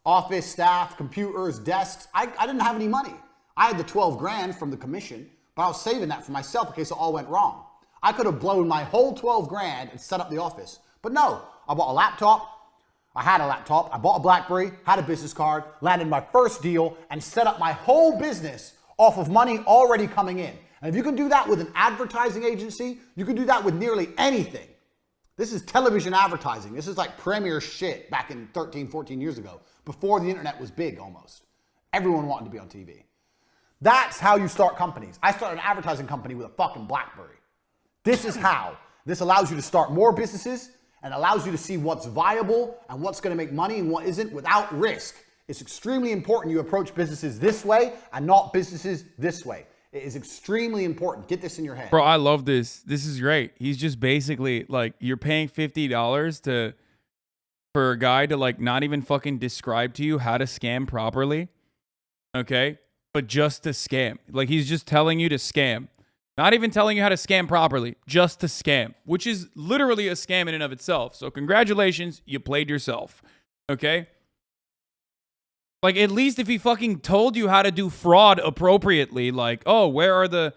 Office, staff, computers, desks. I didn't have any money. I had the 12 grand from the commission, but I was saving that for myself in case it all went wrong. I could have blown my whole 12 grand and set up the office. But no, I bought a laptop. I had a laptop. I bought a BlackBerry, had a business card, landed my first deal, and set up my whole business off of money already coming in. And if you can do that with an advertising agency, you can do that with nearly anything. This is television advertising. This is like premier shit back in 13, 14 years ago, before the internet was big almost. Everyone wanted to be on TV. That's how you start companies. I started an advertising company with a fucking BlackBerry. This is how. This allows you to start more businesses and allows you to see what's viable and what's going to make money and what isn't without risk. It's extremely important you approach businesses this way and not businesses this way. It is extremely important. Get this in your head. Bro, I love this. This is great. He's just basically like, you're paying $50 for a guy to like not even fucking describe to you how to scam properly. Okay? But just to scam. Like, he's just telling you to scam. Not even telling you how to scam properly, just to scam, which is literally a scam in and of itself. So congratulations, you played yourself. Okay? Like, at least if he fucking told you how to do fraud appropriately, like, oh, where are the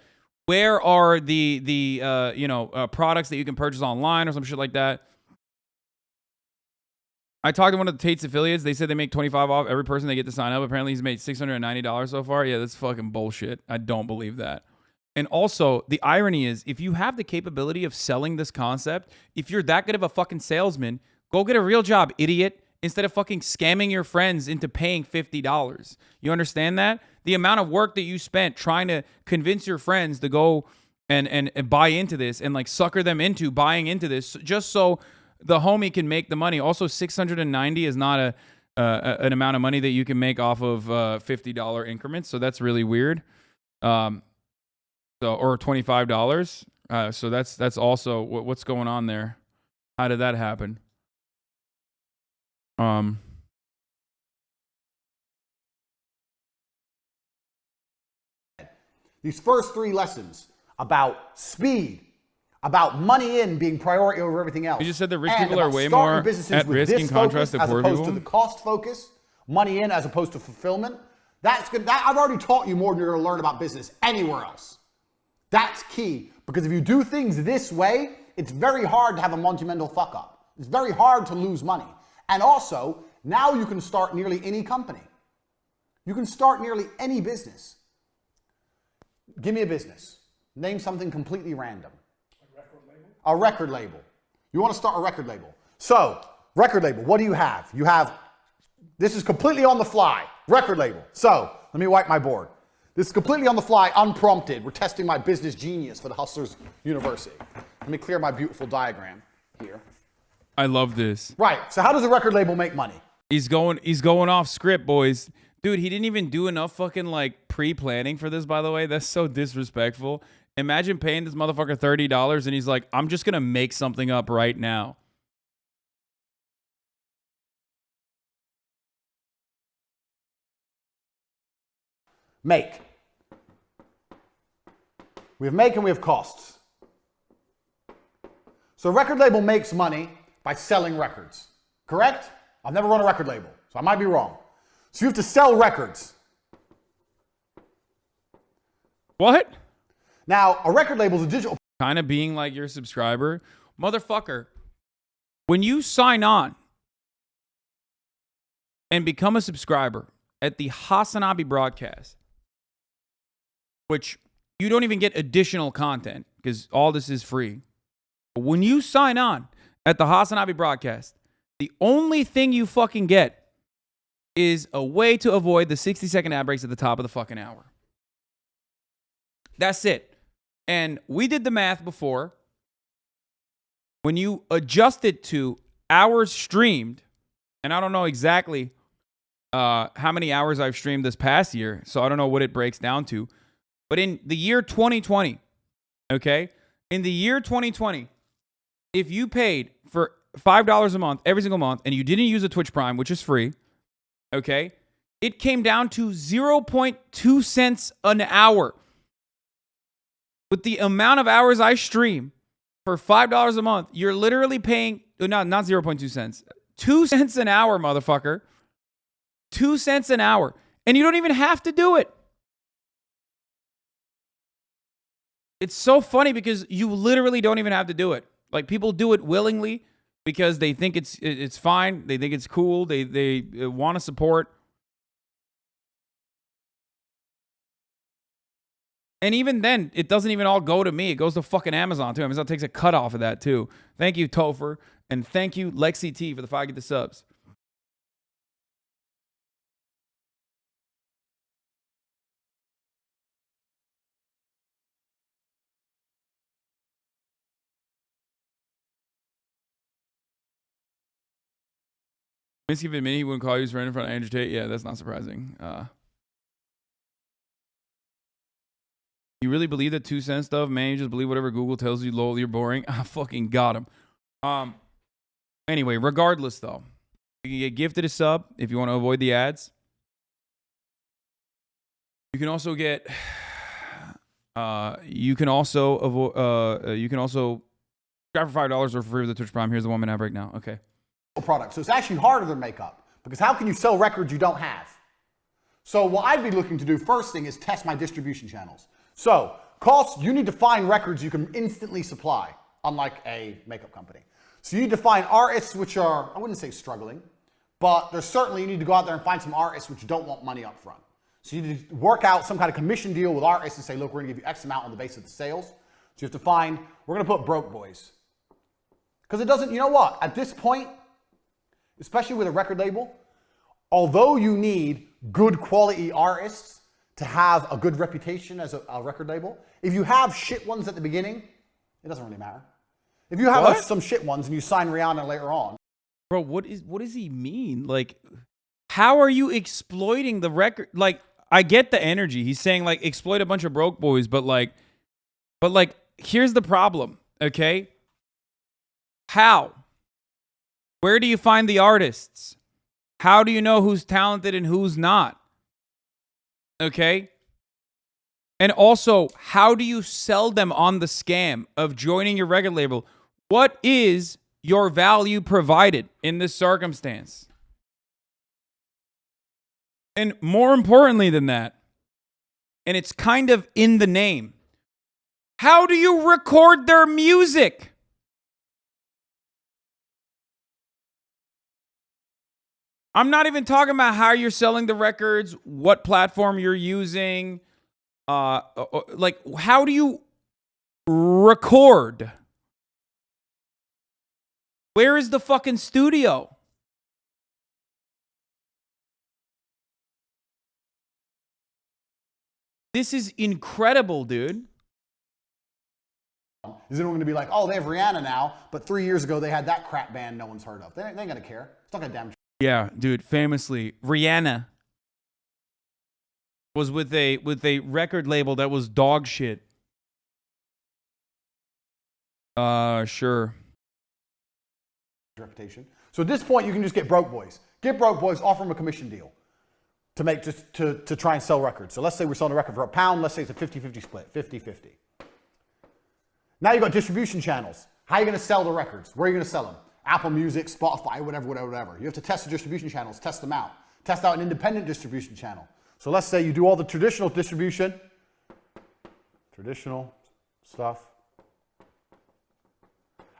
products that you can purchase online or some shit like that. I talked to one of the Tate's affiliates. They said they make $25 off every person they get to sign up. Apparently, he's made $690 so far. Yeah, that's fucking bullshit. I don't believe that. And also, the irony is, if you have the capability of selling this concept, if you're that good of a fucking salesman, go get a real job, idiot, instead of fucking scamming your friends into paying $50. You understand that? The amount of work that you spent trying to convince your friends to go and buy into this and like sucker them into buying into this just so the homie can make the money. Also, $690 is not an amount of money that you can make off of $50 increments, so that's really weird. Or $25. So that's also what's going on there. How did that happen? These first 3 lessons about speed, about money in being priority over everything else. You just said that rich people are way more at risk in contrast to poor people. As opposed to the cost focus, money in as opposed to fulfillment. That's good. I've already taught you more than you're going to learn about business anywhere else. That's key, because if you do things this way, it's very hard to have a monumental fuck up. It's very hard to lose money. And also, now you can start nearly any company. You can start nearly any business. Give me a business. Name something completely random. A record label? A record label. You want to start a record label. So, record label, what do you have? You have, this is completely on the fly, record label. So, let me wipe my board. This is completely on the fly, unprompted. We're testing my business genius for the Hustlers University. Let me clear my beautiful diagram here. I love this. Right. So how does a record label make money? He's going off script, boys. Dude, he didn't even do enough fucking like pre-planning for this, by the way. That's so disrespectful. Imagine paying this motherfucker $30 and he's like, I'm just going to make something up right now. Make. We have make and we have costs. So a record label makes money by selling records. Correct? I've never run a record label, so I might be wrong. So you have to sell records. What? Now, a record label is a digital. Kind of being like your subscriber. Motherfucker, when you sign on and become a subscriber at the Hasan broadcast, which you don't even get additional content because all this is free. But when you sign on at the Hasan broadcast, the only thing you fucking get is a way to avoid the 60-second ad breaks at the top of the fucking hour. That's it. And we did the math before. When you adjust it to hours streamed, and I don't know exactly how many hours I've streamed this past year, so I don't know what it breaks down to. But in the year 2020, okay, in the year 2020, if you paid for $5 a month every single month and you didn't use a Twitch Prime, which is free, okay, it came down to 0.2 cents an hour. With the amount of hours I stream for $5 a month, you're literally paying, not 0.2 cents, 2 cents an hour, motherfucker. 2 cents an hour. And you don't even have to do it. It's so funny because you literally don't even have to do it. Like, people do it willingly because they think it's fine. They think it's cool. They want to support. And even then, it doesn't even all go to me. It goes to fucking Amazon, too. Amazon takes a cut off of that, too. Thank you, Topher. And thank you, Lexi T, for the 5 get the subs. Misky admitted he wouldn't call you right in front of Andrew Tate. Yeah, that's not surprising. You really believe that 2 cent stuff? Man, you just believe whatever Google tells you, lol, you're boring. I fucking got him. Anyway, regardless, though. You can get gifted a sub if you want to avoid the ads. You can also get... you can also subscribe for $5 or for free with the Twitch Prime. Here's the 1 minute break now. Okay. Product. So it's actually harder than makeup, because how can you sell records you don't have? So what I'd be looking to do first thing is test my distribution channels. So costs, you need to find records you can instantly supply, unlike a makeup company. So you need to find artists which are, I wouldn't say struggling, but there's certainly, you need to go out there and find some artists which don't want money up front. So you need to work out some kind of commission deal with artists and say, look, we're gonna give you X amount on the basis of the sales. So you have to find, we're gonna put Broke Boys. Because it doesn't, you know what, at this point, especially with a record label, although you need good quality artists to have a good reputation as a record label, if you have shit ones at the beginning, it doesn't really matter. If you have some shit ones and you sign Rihanna later on. Bro, what does he mean? Like, how are you exploiting the record? Like, I get the energy. He's saying, like, exploit a bunch of broke boys, but here's the problem, okay? How? Where do you find the artists? How do you know who's talented and who's not? Okay? And also, how do you sell them on the scam of joining your record label? What is your value provided in this circumstance? And more importantly than that, and it's kind of in the name, how do you record their music? I'm not even talking about how you're selling the records, what platform you're using. Like, how do you record? Where is the fucking studio? This is incredible, dude. Is anyone going to be like, oh, they have Rihanna now, but 3 years ago they had that crap band no one's heard of? They ain't going to care. It's not going to damn. Yeah, dude, famously, Rihanna was with a record label that was dog shit. Sure. Reputation. So at this point, you can just get Broke Boys. Get Broke Boys, offer them a commission deal to make to try and sell records. So let's say we're selling a record for £1. Let's say it's a 50-50 split, 50-50. Now you've got distribution channels. How are you going to sell the records? Where are you going to sell them? Apple Music, Spotify, whatever. You have to test the distribution channels, test them out. Test out an independent distribution channel. So let's say you do all the traditional distribution, traditional stuff.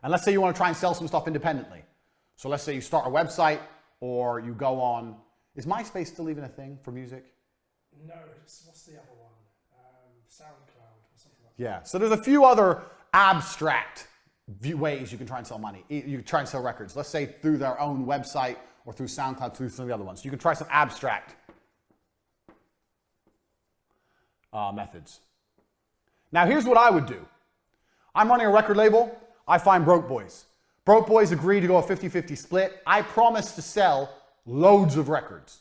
And let's say you want to try and sell some stuff independently. So let's say you start a website or you go on, is MySpace still even a thing for music? No, what's the other one? SoundCloud or something like that. Yeah, so there's a few other abstract ways you can try and sell money. You can try and sell records. Let's say through their own website or through SoundCloud, through some of the other ones. You can try some abstract methods. Now here's what I would do. I'm running a record label. I find Broke Boys. Broke Boys agree to go a 50-50 split. I promise to sell loads of records.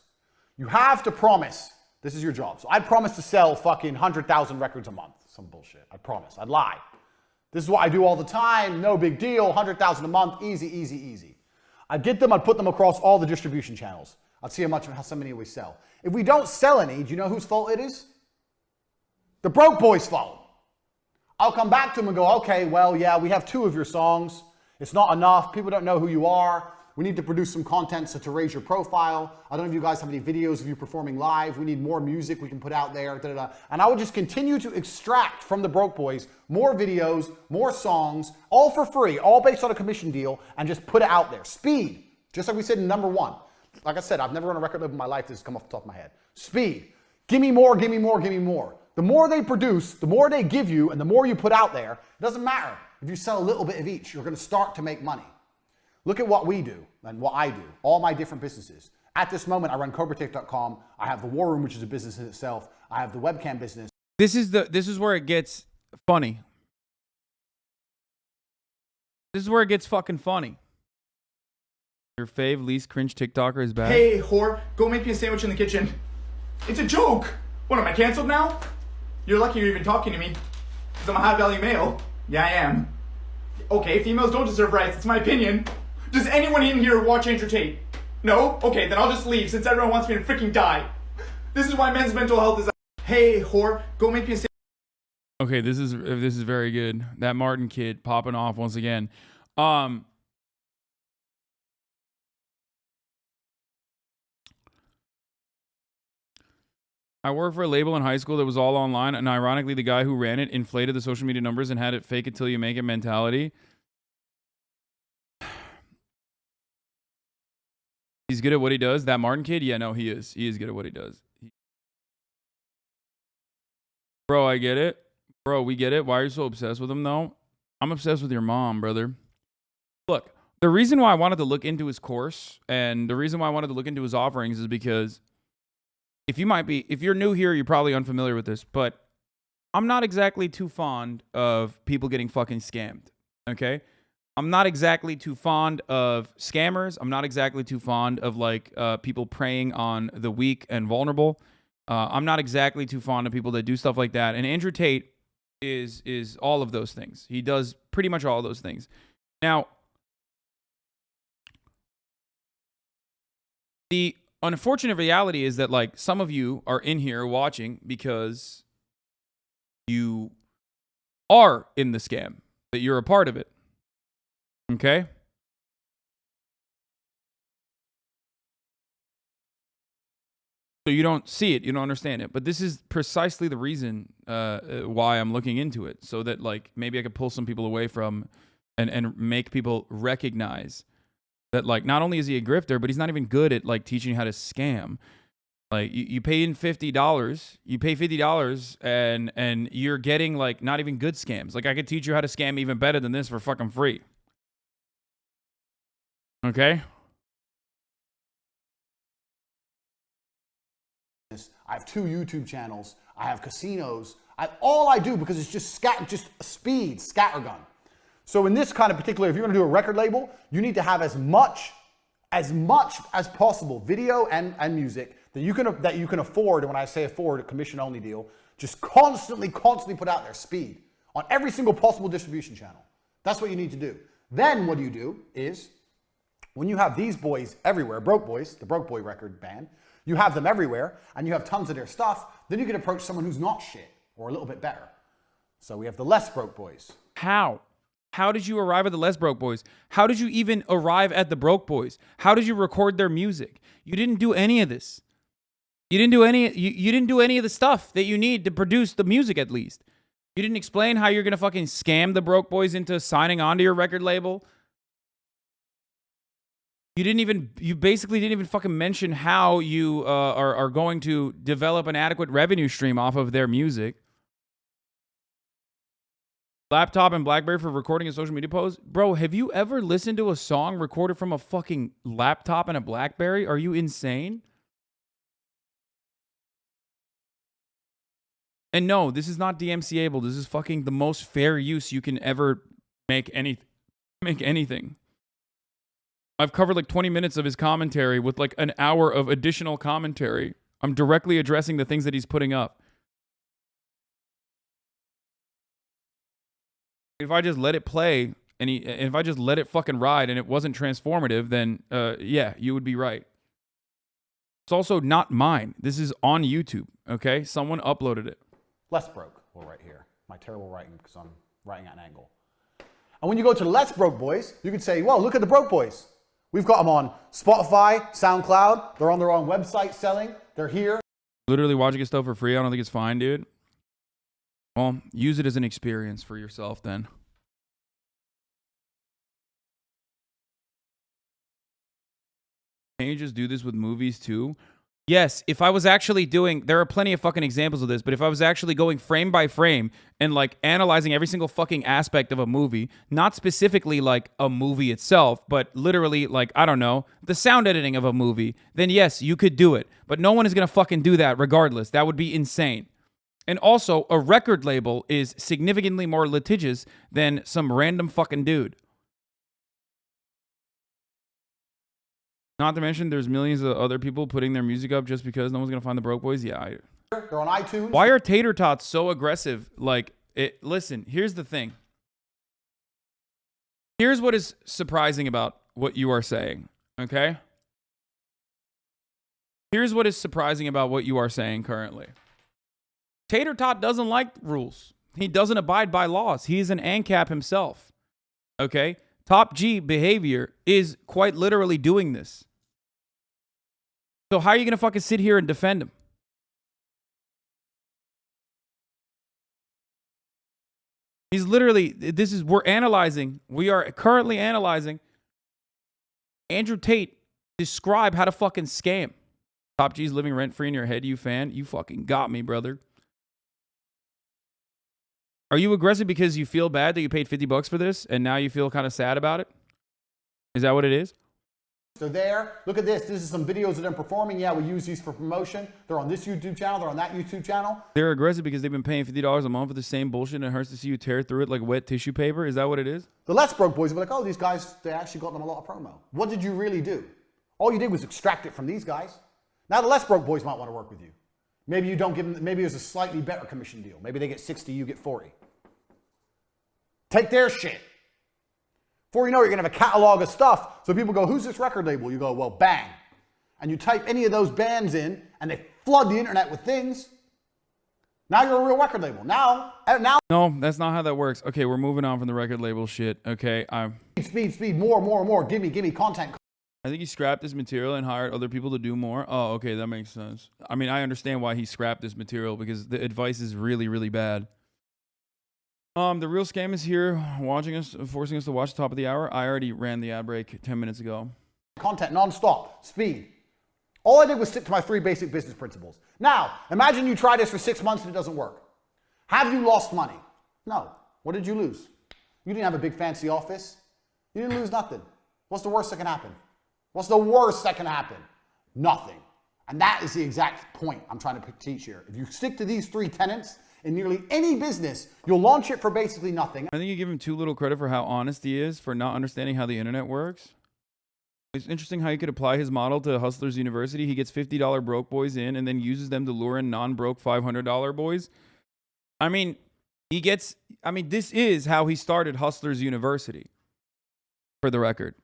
You have to promise. This is your job. So I'd promise to sell fucking 100,000 records a month. Some bullshit. I promise. I'd lie. This is what I do all the time. No big deal. 100,000 a month. Easy. I'd get them. I'd put them across all the distribution channels. I'd see how many we sell. If we don't sell any, do you know whose fault it is? The Broke Boys' fault. I'll come back to them and go, okay, well, yeah, we have 2 of your songs. It's not enough. People don't know who you are. We need to produce some content to raise your profile. I don't know if you guys have any videos of you performing live. We need more music we can put out there. And I would just continue to extract from the Broke Boys more videos, more songs, all for free, all based on a commission deal, and just put it out there. Speed, just like we said in number 1. Like I said, I've never run a record label in my life. This has come off the top of my head. Speed. Give me more, give me more, give me more. The more they produce, the more they give you, and the more you put out there, it doesn't matter. If you sell a little bit of each, you're going to start to make money. Look at what we do and what I do, all my different businesses. At this moment, I run CobraTech.com. I have the War Room, which is a business in itself. I have the webcam business. This is where it gets funny. This is where it gets fucking funny. Your fave least cringe TikToker is back. Hey, whore, go make me a sandwich in the kitchen. It's a joke. What, am I canceled now? You're lucky you're even talking to me. Because I'm a high-value male. Yeah, I am. Okay, females don't deserve rights. It's my opinion. Does anyone in here watch Andrew Tate? No? Okay, then I'll just leave since everyone wants me to freaking die. This is why men's mental health is... Hey, whore, go make me a sandwich. Okay, this is very good. That Martin kid popping off once again. I worked for a label in high school that was all online, and ironically, the guy who ran it inflated the social media numbers and had it fake it till you make it mentality. He's good at what he does. That Martin kid? Yeah, no, he is. He is good at what he does. Bro, I get it. Bro, we get it. Why are you so obsessed with him, though? I'm obsessed with your mom, brother. Look, the reason why I wanted to look into his course and the reason why I wanted to look into his offerings is because if you're new here, you're probably unfamiliar with this, but I'm not exactly too fond of people getting fucking scammed, okay? I'm not exactly too fond of scammers. I'm not exactly too fond of people preying on the weak and vulnerable. I'm not exactly too fond of people that do stuff like that. And Andrew Tate is all of those things. He does pretty much all of those things. Now, the unfortunate reality is that some of you are in here watching because you are in the scam, that you're a part of it. Okay? So you don't see it, you don't understand it. But this is precisely the reason why I'm looking into it, so that maybe I could pull some people away from and make people recognize that not only is he a grifter, but he's not even good at teaching you how to scam. You pay in $50, you pay $50 and you're getting not even good scams. I could teach you how to scam even better than this for fucking free. Okay? I have 2 YouTube channels. I have casinos. All I do, because it's just speed, scattergun. So in this kind of particular, if you're going to do a record label, you need to have as much as possible video and music that you can afford. And when I say afford, a commission only deal, just constantly put out there, speed on every single possible distribution channel. That's what you need to do. Then what you do is, when you have these boys everywhere, Broke Boys, the Broke Boy record band, you have them everywhere and you have tons of their stuff, then you can approach someone who's not shit or a little bit better. So we have the less Broke Boys. How did you arrive at the Less Broke Boys? How did you even arrive at the Broke Boys? How did you record their music? You didn't do any of this. You didn't do any of the stuff that you need to produce the music, at least. You didn't explain how you're going to fucking scam the Broke Boys into signing onto your record label. You basically didn't even fucking mention how you are going to develop an adequate revenue stream off of their music. Laptop and BlackBerry for recording a social media post? Bro, have you ever listened to a song recorded from a fucking laptop and a BlackBerry? Are you insane? And no, this is not DMCA-able. This is fucking the most fair use you can ever make anything. I've covered 20 minutes of his commentary with an hour of additional commentary. I'm directly addressing the things that he's putting up. If I just let it play and if I just let it fucking ride and it wasn't transformative, then yeah, you would be right. It's also not mine. This is on YouTube, okay? Someone uploaded it. Less Broke, we'll write here. My terrible writing, because I'm writing at an angle. And when you go to the Less Broke Boys, you could say, whoa, look at the Broke Boys. We've got them on Spotify, SoundCloud. They're on their own website selling. They're here. Literally watching his stuff for free. I don't think it's fine, dude. Well, use it as an experience for yourself then. Can you just do this with movies too? Yes, if I was actually doing, there are plenty of fucking examples of this, but if I was actually going frame by frame and like analyzing every single fucking aspect of a movie, not specifically like a movie itself, but literally like, I don't know, the sound editing of a movie, then yes, you could do it. But no one is going to fucking do that regardless. That would be insane. And also, a record label is significantly more litigious than some random fucking dude. Not to mention, there's millions of other people putting their music up just because no one's going to find the Broke Boys. Yeah. They're on iTunes. Why are Tater Tots so aggressive? Like, listen, here's the thing. Here's what is surprising about what you are saying, okay? Here's what is surprising about what you are saying currently. Tater Tot doesn't like rules. He doesn't abide by laws. He is an ANCAP himself, okay? Top G behavior is quite literally doing this. So how are you going to fucking sit here and defend him? He's literally, we are currently analyzing Andrew Tate describe how to fucking scam. Top G's living rent-free in your head, you fan. You fucking got me, brother. Are you aggressive because you feel bad that you paid $50 for this and now you feel kind of sad about it? Is that what it is? They're there. Look at this. This is some videos of them performing. Yeah, we use these for promotion. They're on this YouTube channel. They're on that YouTube channel. They're aggressive because they've been paying $50 a month for the same bullshit and it hurts to see you tear through it like wet tissue paper. Is that what it is? The less broke boys will be like, oh, these guys, they actually got them a lot of promo. What did you really do? All you did was extract it from these guys. Now the less broke boys might want to work with you. Maybe you don't give them, maybe there's a slightly better commission deal. Maybe they get 60, you get 40. Take their shit. Before you know it, you're going to have a catalog of stuff. So people go, who's this record label? You go, well, bang. And you type any of those bands in, and they flood the internet with things. Now you're a real record label. Now. No, that's not how that works. Okay, we're moving on from the record label shit. Okay, Speed, more. Give me content. I think he scrapped this material and hired other people to do more. Oh, okay, that makes sense. I mean, I understand why he scrapped this material because the advice is really, really bad. The real scam is here, watching us, forcing us to watch the top of the hour. I already ran the ad break 10 minutes ago. Content, non-stop, speed. All I did was stick to my 3 basic business principles. Now, imagine you try this for 6 months and it doesn't work. Have you lost money? No. What did you lose? You didn't have a big fancy office. You didn't lose nothing. What's the worst that can happen? What's the worst that can happen? Nothing. And that is the exact point I'm trying to teach here. If you stick to these 3 tenets, in nearly any business, you'll launch it for basically nothing. I think you give him too little credit for how honest he is for not understanding how the internet works. It's interesting how he could apply his model to Hustlers University. He gets $50 broke boys in and then uses them to lure in non-broke $500 boys. I mean, this is how he started Hustlers University, for the record.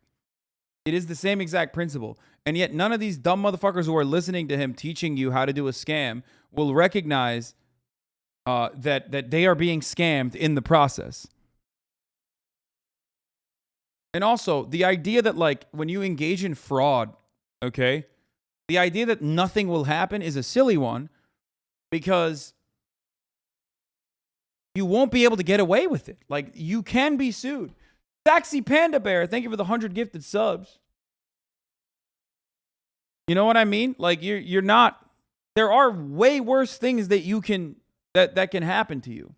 It is the same exact principle. And yet none of these dumb motherfuckers who are listening to him teaching you how to do a scam will recognize that they are being scammed in the process. And also, the idea that, like, when you engage in fraud, okay, the idea that nothing will happen is a silly one because you won't be able to get away with it. Like, you can be sued. Saxy Panda Bear, thank you for the 100 gifted subs. You know what I mean? Like, you're not, there are way worse things that you can, that can happen to you.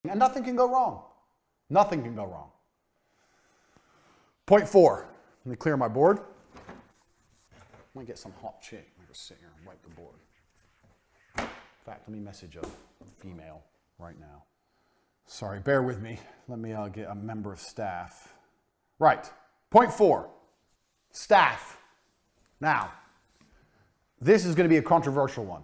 And nothing can go wrong. Nothing can go wrong. Point 4. Let me clear my board. Let me get some hot chick. I'm going to sit here and wipe the board. In fact, let me message a female right now. Sorry, bear with me. Let me get a member of staff. Right. Point 4. Staff. Now, this is going to be a controversial one.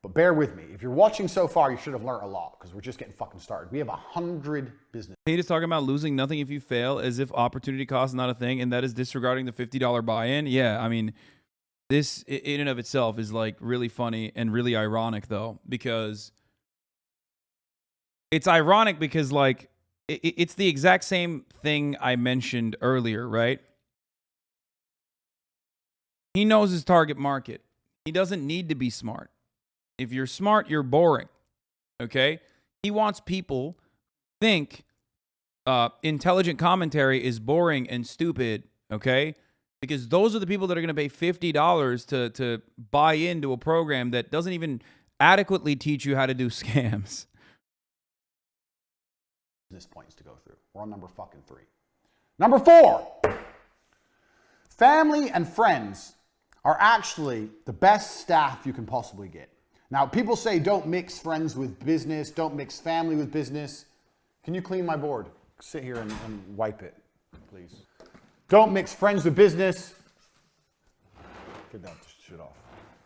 But bear with me. If you're watching so far, you should have learned a lot because we're just getting fucking started. We have 100 business. He is talking about losing nothing if you fail as if opportunity cost is not a thing, and that is disregarding the $50 buy-in. Yeah, I mean, this in and of itself is like really funny and really ironic though, because it's ironic because like it's the exact same thing I mentioned earlier, right? He knows his target market. He doesn't need to be smart. If you're smart, you're boring. Okay? He wants people who think intelligent commentary is boring and stupid. Okay? Because those are the people that are going to pay $50 to buy into a program that doesn't even adequately teach you how to do scams. Business points to go through. We're on number fucking 3. Number 4. Family and friends are actually the best staff you can possibly get. Now, people say don't mix friends with business, don't mix family with business. Can you clean my board? Sit here and wipe it, please. Don't mix friends with business. Get that shit off.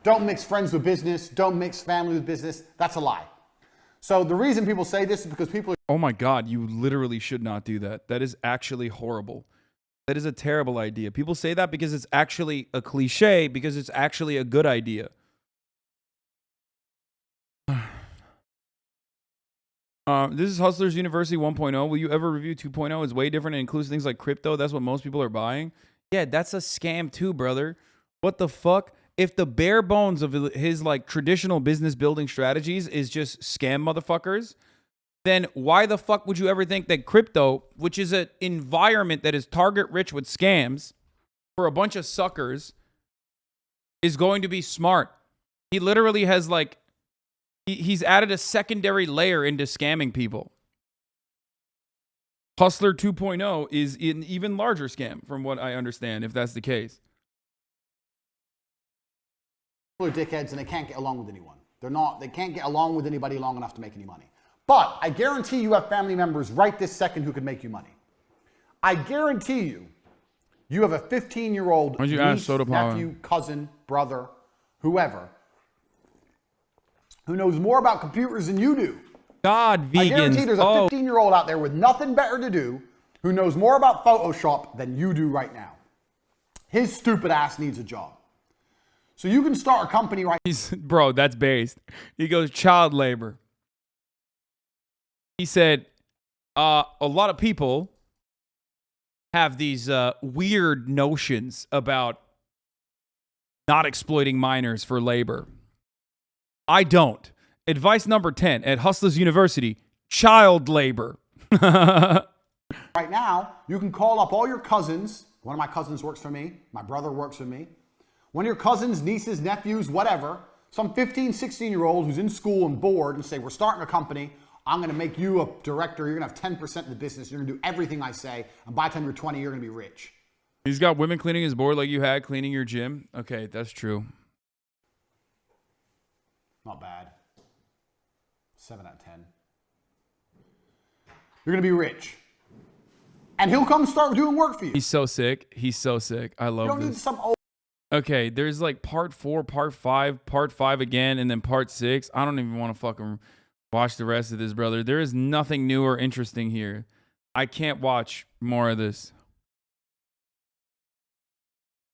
Don't mix friends with business. Don't mix family with business. That's a lie. So the reason people say this is because people are... Oh my God, you literally should not do that. That is actually horrible. That is a terrible idea. People say that because it's actually a cliche, because it's actually a good idea. This is Hustlers University 1.0. Will you ever review 2.0? It's way different and includes things like crypto. That's what most people are buying. Yeah, that's a scam too, brother. What the fuck? If the bare bones of his like traditional business building strategies is just scam motherfuckers, then why the fuck would you ever think that crypto, which is an environment that is target rich with scams for a bunch of suckers, is going to be smart? He literally has like, he's added a secondary layer into scamming people. Hustler 2.0 is an even larger scam from what I understand, if that's the case. People are dickheads and they can't get along with anyone. They can't get along with anybody long enough to make any money. But I guarantee you have family members right this second who could make you money. I guarantee you have a 15-year-old niece, nephew, cousin, brother, whoever, who knows more about computers than you do. God, vegans. I guarantee there's a 15-year-old out there with nothing better to do who knows more about Photoshop than you do right now. His stupid ass needs a job. So you can start a company right now. Bro, that's based. He goes, child labor. He said, a lot of people have these weird notions about not exploiting minors for labor. I don't. Advice number 10 at Hustlers University, child labor. Right now, you can call up all your cousins. One of my cousins works for me. My brother works for me. One of your cousins, nieces, nephews, whatever, some 15, 16-year-old who's in school and bored and say, we're starting a company. I'm going to make you a director. You're going to have 10% of the business. You're going to do everything I say. And by the time you're 20, you're going to be rich. He's got women cleaning his board like you had cleaning your gym. Okay, that's true. Not bad. 7 out of 10. You're going to be rich. And he'll come start doing work for you. He's so sick. He's so sick. I love this. You don't need some old... Okay, there's like part 4, part 5 again, and then part 6. I don't even want to fucking watch the rest of this, brother. There is nothing new or interesting here. I can't watch more of this.